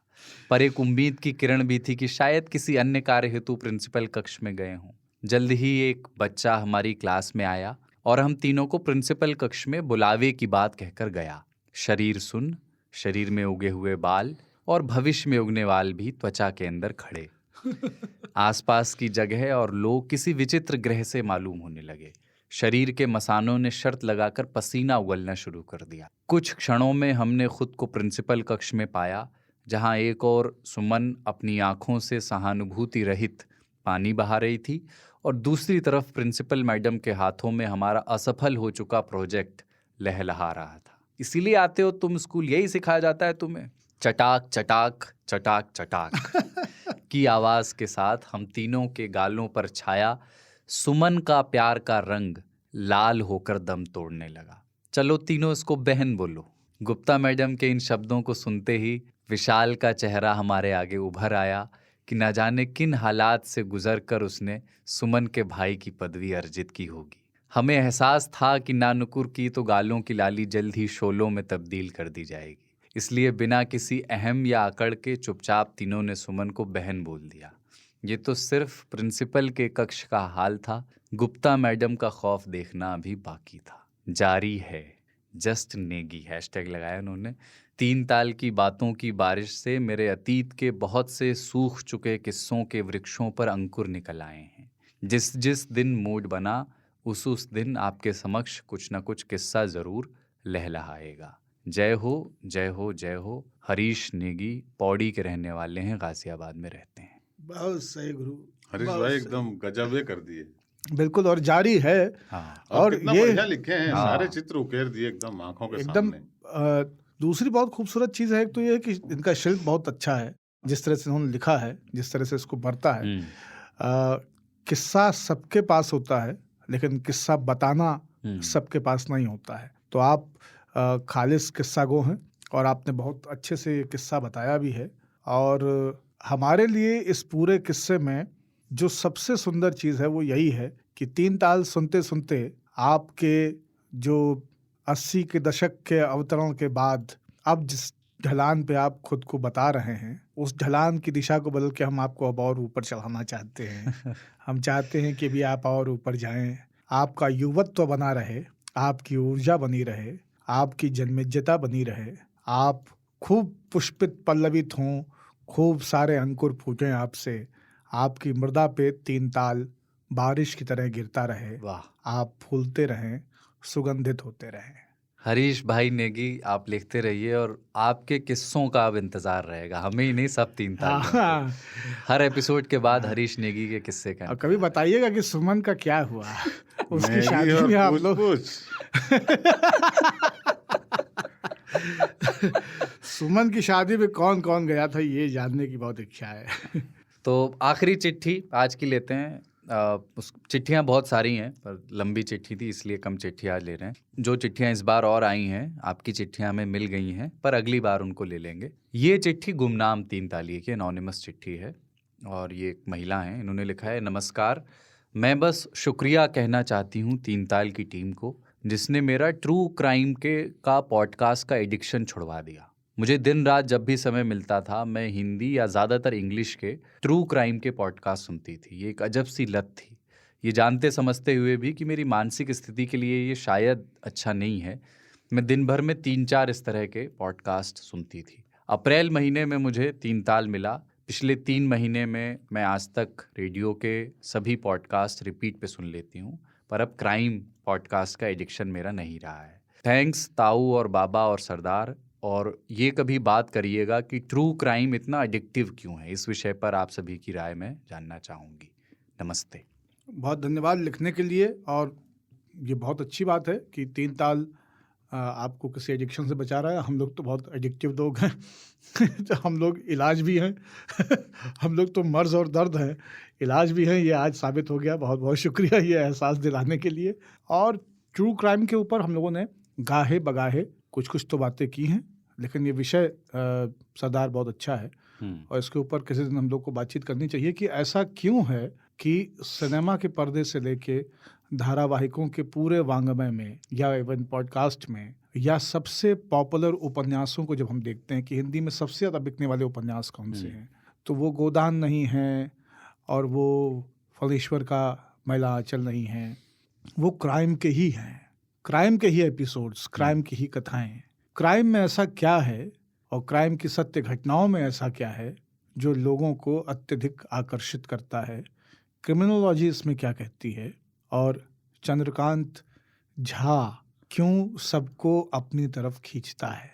पर एक उम्मीद की किरण भी थी कि शायद किसी अन्य कार्य हेतु प्रिंसिपल कक्ष में गए हों। जल्द ही एक बच्चा हमारी क्लास में आया और हम तीनों को प्रिंसिपल कक्ष में बुलावे की बात कहकर गया। शरीर सुन्न, शरीर में उगे हुए बाल और भविष्य में उगने वाल भी त्वचा के अंदर खड़े। आसपास की जगह और लोग किसी विचित्र ग्रह से मालूम होने लगे। शरीर के मसानों ने शर्त लगाकर पसीना उगलना शुरू कर दिया। कुछ क्षणों में हमने खुद को प्रिंसिपल कक्ष में पाया, जहां एक और सुमन अपनी आंखों से सहानुभूति रहित पानी बहा रही थी और दूसरी तरफ प्रिंसिपल मैडम के हाथों में हमारा असफल हो चुका प्रोजेक्ट लहलहा रहा था। इसीलिए आते हो तुम स्कूल, यही सिखाया जाता है तुम्हें। चटाक चटाक चटाक चटाक की आवाज के साथ हम तीनों के गालों पर छाया सुमन का प्यार का रंग लाल होकर दम तोड़ने लगा। चलो तीनों इसको बहन बोलो। गुप्ता मैडम के इन शब्दों को सुनते ही विशाल का चेहरा हमारे आगे उभर आया कि न जाने किन हालात से गुजरकर उसने सुमन के भाई की पदवी अर्जित की होगी। हमें एहसास था कि नानुकुर की तो गालों की लाली जल्द ही शोलों में तब्दील कर दी जाएगी। इसलिए बिना किसी अहम या अकड़ के चुपचाप तीनों ने सुमन को बहन बोल दिया। ये तो सिर्फ प्रिंसिपल के कक्ष का हाल था, गुप्ता मैडम का खौफ देखना अभी बाकी था। जारी है जस्ट नेगी हैशटैग लगाया उन्होंने। 3 ताल की बातों की बारिश से मेरे अतीत के बहुत से सूख चुके किस्सों के वृक्षों पर अंकुर निकल आए हैं। जिस जिस दिन मूड बना उस दिन आपके समक्ष कुछ न कुछ किस्सा जरूर लहलहाएगा। जय हो जय हो जय हो। हरीश नेगी पौड़ी के रहने वाले हैं, गाजियाबाद में रहते हैं। बहुत सही गुरु, हरीश बहुत भाई सही। एकदम गजबे कर दिए। बिल्कुल, और जारी है। हाँ, और और कितना ये बढ़िया लिखे हैं, हाँ। सारे चित्र उकेर दिए एकदम आंखों के एकदम सामने। दूसरी बहुत खूबसूरत चीज़ है, एक तो ये है कि इनका शिल्प बहुत अच्छा है, जिस तरह से उन्होंने लिखा है, जिस तरह से इसको भरता है। किस्सा सबके पास होता है, लेकिन किस्सा बताना सबके पास नहीं होता है। तो आप खालिस किस्सा गो हैं और आपने बहुत अच्छे से ये किस्सा बताया भी है। और हमारे लिए इस पूरे किस्से में जो सबसे सुंदर चीज़ है वो यही है कि 3 ताल सुनते सुनते आपके जो 80 के दशक के अवतरण के बाद अब जिस ढलान पे आप खुद को बता रहे हैं, उस ढलान की दिशा को बदल के हम आपको अब और ऊपर चढ़ाना चाहते हैं। हम चाहते हैं कि भी आप और ऊपर जाएं, आपका युवत्व बना रहे, आपकी ऊर्जा बनी रहे, आपकी जन्मजता बनी रहे, आप खूब पुष्पित पल्लवित हों, खूब सारे अंकुर फूटें आपसे, आपकी मृदा पे 3 ताल बारिश की तरह गिरता रहे, वाह। आप फूलते रहें, सुगंधित होते रहें। हरीश भाई नेगी, आप लिखते रहिए और आपके किस्सों का अब इंतजार रहेगा, हमें ही नहीं, सब 3 तालियों को। हाँ, हर एपिसोड के बाद हरीश नेगी के किस्से का और कभी बताइएगा कि सुमन का क्या हुआ, उसकी मैगी शादी और में आप लोग पूछ-पूछ। सुमन की शादी में कौन कौन गया था, ये जानने की बहुत इच्छा है। तो आखिरी चिट्ठी आज की लेते हैं। उस चिट्ठियाँ बहुत सारी हैं पर लंबी चिट्ठी थी इसलिए कम चिट्ठियाँ आज ले रहे हैं। जो चिट्ठियाँ इस बार और आई हैं, आपकी चिट्ठियाँ हमें मिल गई हैं पर अगली बार उनको ले लेंगे। ये चिट्ठी गुमनाम 3 तालिये की एनोनिमस चिट्ठी है और ये एक महिला हैं। इन्होंने लिखा है, नमस्कार, मैं बस शुक्रिया कहना चाहती हूँ 3 ताल की टीम को जिसने मेरा ट्रू क्राइम का पॉडकास्ट का एडिक्शन छुड़वा दिया। मुझे दिन रात जब भी समय मिलता था मैं हिंदी या ज़्यादातर इंग्लिश के ट्रू क्राइम के पॉडकास्ट सुनती थी। ये एक अजब सी लत थी, ये जानते समझते हुए भी कि मेरी मानसिक स्थिति के लिए ये शायद अच्छा नहीं है। मैं दिन भर में 3-4 इस तरह के पॉडकास्ट सुनती थी। अप्रैल महीने में मुझे 3 ताल मिला। पिछले 3 महीने में मैं आज तक रेडियो के सभी पॉडकास्ट रिपीट पे सुन लेती हूँ, पर अब क्राइम पॉडकास्ट का एडिक्शन मेरा नहीं रहा है। थैंक्स ताऊ और बाबा और सरदार। और ये कभी बात करिएगा कि ट्रू क्राइम इतना एडिक्टिव क्यों है, इस विषय पर आप सभी की राय मैं जानना चाहूँगी। नमस्ते। बहुत धन्यवाद लिखने के लिए, और ये बहुत अच्छी बात है कि 3 ताल आपको किसी एडिक्शन से बचा रहा है। हम लोग तो बहुत एडिक्टिव लोग हैं तो हम लोग इलाज भी हैं हम लोग तो मर्ज और दर्द हैं, इलाज भी हैं, ये आज साबित हो गया। बहुत बहुत शुक्रिया ये एहसास दिलाने के लिए। और ट्रू क्राइम के ऊपर हम लोगों ने गाहे बगाहे कुछ तो बातें की हैं, लेकिन ये विषय सरदार बहुत अच्छा है और इसके ऊपर किसी दिन हम लोग को बातचीत करनी चाहिए कि ऐसा क्यों है कि सिनेमा के पर्दे से लेके धारावाहिकों के पूरे वांग्मय में या इवन पॉडकास्ट में या सबसे पॉपुलर उपन्यासों को जब हम देखते हैं कि हिंदी में सबसे ज़्यादा बिकने वाले उपन्यास कौन से हैं, तो वो गोदान नहीं है और वो फलेश्वर का मैला आंचल नहीं है, वो क्राइम के ही हैं, क्राइम के ही एपिसोड्स, क्राइम की ही कथाएं। क्राइम में ऐसा क्या है और क्राइम की सत्य घटनाओं में ऐसा क्या है जो लोगों को अत्यधिक आकर्षित करता है, क्रिमिनोलॉजी इसमें क्या कहती है, और चंद्रकांत झा क्यों सबको अपनी तरफ खींचता है।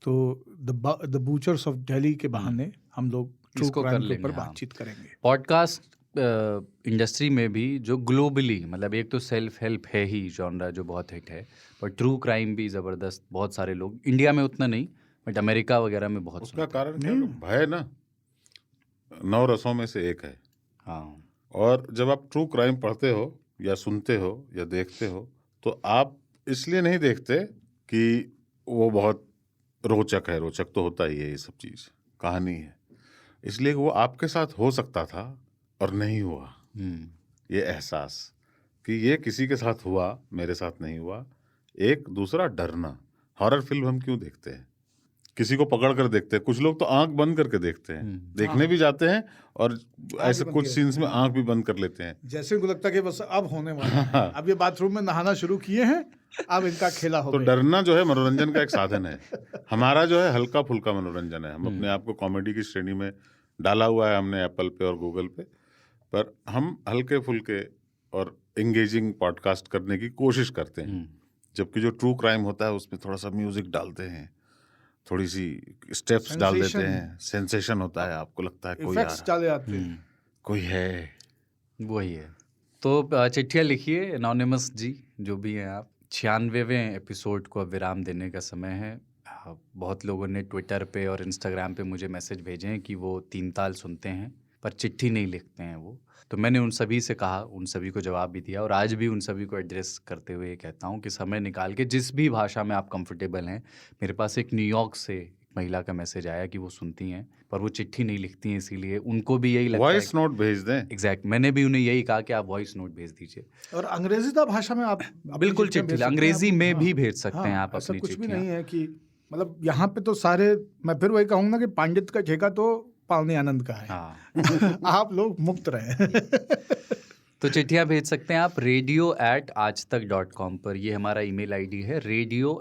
तो द बूचर्स ऑफ दिल्ली के बहाने हम लोग ट्रू क्राइम के ऊपर बातचीत करेंगे। पॉडकास्ट इंडस्ट्री में भी जो ग्लोबली, मतलब एक तो सेल्फ हेल्प है ही जॉनरा जो बहुत हिट है, पर ट्रू क्राइम भी ज़बरदस्त, बहुत सारे लोग, इंडिया में उतना नहीं बट अमेरिका वगैरह में बहुत। उसका कारण क्या है? भय ना 9 रसों में से एक है। हाँ, और जब आप ट्रू क्राइम पढ़ते हो या सुनते हो या देखते हो तो आप इसलिए नहीं देखते कि वो बहुत रोचक है, रोचक तो होता ही है, ये सब चीज़ कहानी है, इसलिए वो आपके साथ हो सकता था और नहीं हुआ। ये एहसास कि ये किसी के साथ हुआ, मेरे साथ नहीं हुआ। एक दूसरा डरना। हॉरर फिल्म हम क्यों देखते हैं? किसी को पकड़ कर देखते हैं, कुछ लोग तो आंख बंद करके देखते हैं, देखने भी जाते हैं और ऐसे कुछ सीन्स में आंख भी बंद कर लेते हैं, जैसे उनको लगता है कि बस अब होने वाला है, अब ये बाथरूम में नहाना शुरू किए हैं, अब इनका खेला हो तो गया। डरना जो है मनोरंजन का एक साधन है। हमारा जो है हल्का फुल्का मनोरंजन है। हम अपने आप को कॉमेडी की श्रेणी में डाला हुआ है हमने एप्पल पे और गूगल पे, पर हम हल्के फुल्के और एंगेजिंग पॉडकास्ट करने की कोशिश करते हैं। जबकि जो ट्रू क्राइम होता है उसमें थोड़ा सा म्यूजिक डालते हैं, थोड़ी सी स्टेप्स डाल देते हैं, सेंसेशन होता है, आपको लगता है कोई आ इफेक्ट्स डाले जाते हैं, कोई है, वही है। तो चिट्ठियाँ लिखिए एनोनिमस जी, जो भी हैं आप। 96वें एपिसोड को अब विराम देने का समय है। बहुत लोगों ने ट्विटर पे और इंस्टाग्राम पे मुझे मैसेज भेजे हैं कि वो 3 ताल सुनते हैं पर चिट्ठी नहीं लिखते हैं वो। तो मैंने उन सभी से कहा, उन सभी को जवाब भी दिया और आज भी उन सभी को एड्रेस करते हुए कहता हूँ कि समय निकाल के जिस भी भाषा में आप कंफर्टेबल हैं। मेरे पास एक न्यूयॉर्क से एक महिला का मैसेज आया कि वो सुनती हैं पर वो चिट्ठी नहीं लिखती हैं, इसीलिए उनको भी यही लगता है वॉइस नोट भेज दें। एग्जैक्ट, मैंने भी उन्हें यही कहा कि आप वॉइस नोट भेज दीजिए। और अंग्रेजी भाषा में आप बिल्कुल चिट्ठी अंग्रेजी में भी भेज सकते हैं आप अपनी कुछ भी चिट्ठियाँ। नहीं है कि मतलब यहाँ पे तो सारे, मैं फिर वही कहूँगा कि पांडित का ठेका तो पावनी आनंद का है। हाँ। आप लोग मुक्त रहे। तो चिट्ठियाँ भेज सकते हैं आप radio@aajtak.com पर। ये हमारा email ID है radio@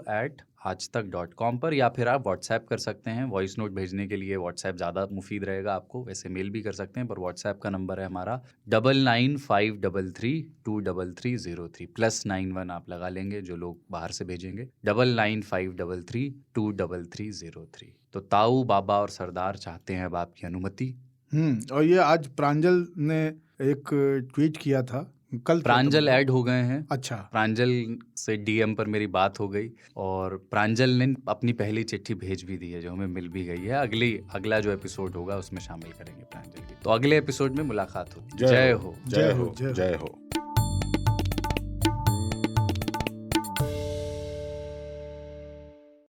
aajtak.com पर, या फिर आप व्हाट्सएप कर सकते हैं। वॉइस नोट भेजने के लिए व्हाट्सएप ज़्यादा मुफीद रहेगा आपको, वैसे मेल भी कर सकते हैं, पर व्हाट्सएप का नंबर है हमारा 9953323303 +91 आप लगा लेंगे जो लोग बाहर से भेजेंगे, 9953323303। तो ताऊ, बाबा और सरदार चाहते हैं अब आपकी अनुमति। और ये आज प्रांजल ने एक ट्वीट किया था, कल प्रांजल ऐड हो गए हैं। अच्छा, प्रांजल से डीएम पर मेरी बात हो गई और प्रांजल ने अपनी पहली चिट्ठी भेज भी दी है जो हमें मिल भी गई है। अगला जो एपिसोड होगा उसमें शामिल करेंगे प्रांजल की। तो अगले एपिसोड में मुलाकात होगी। जय हो। जय हो। जय हो।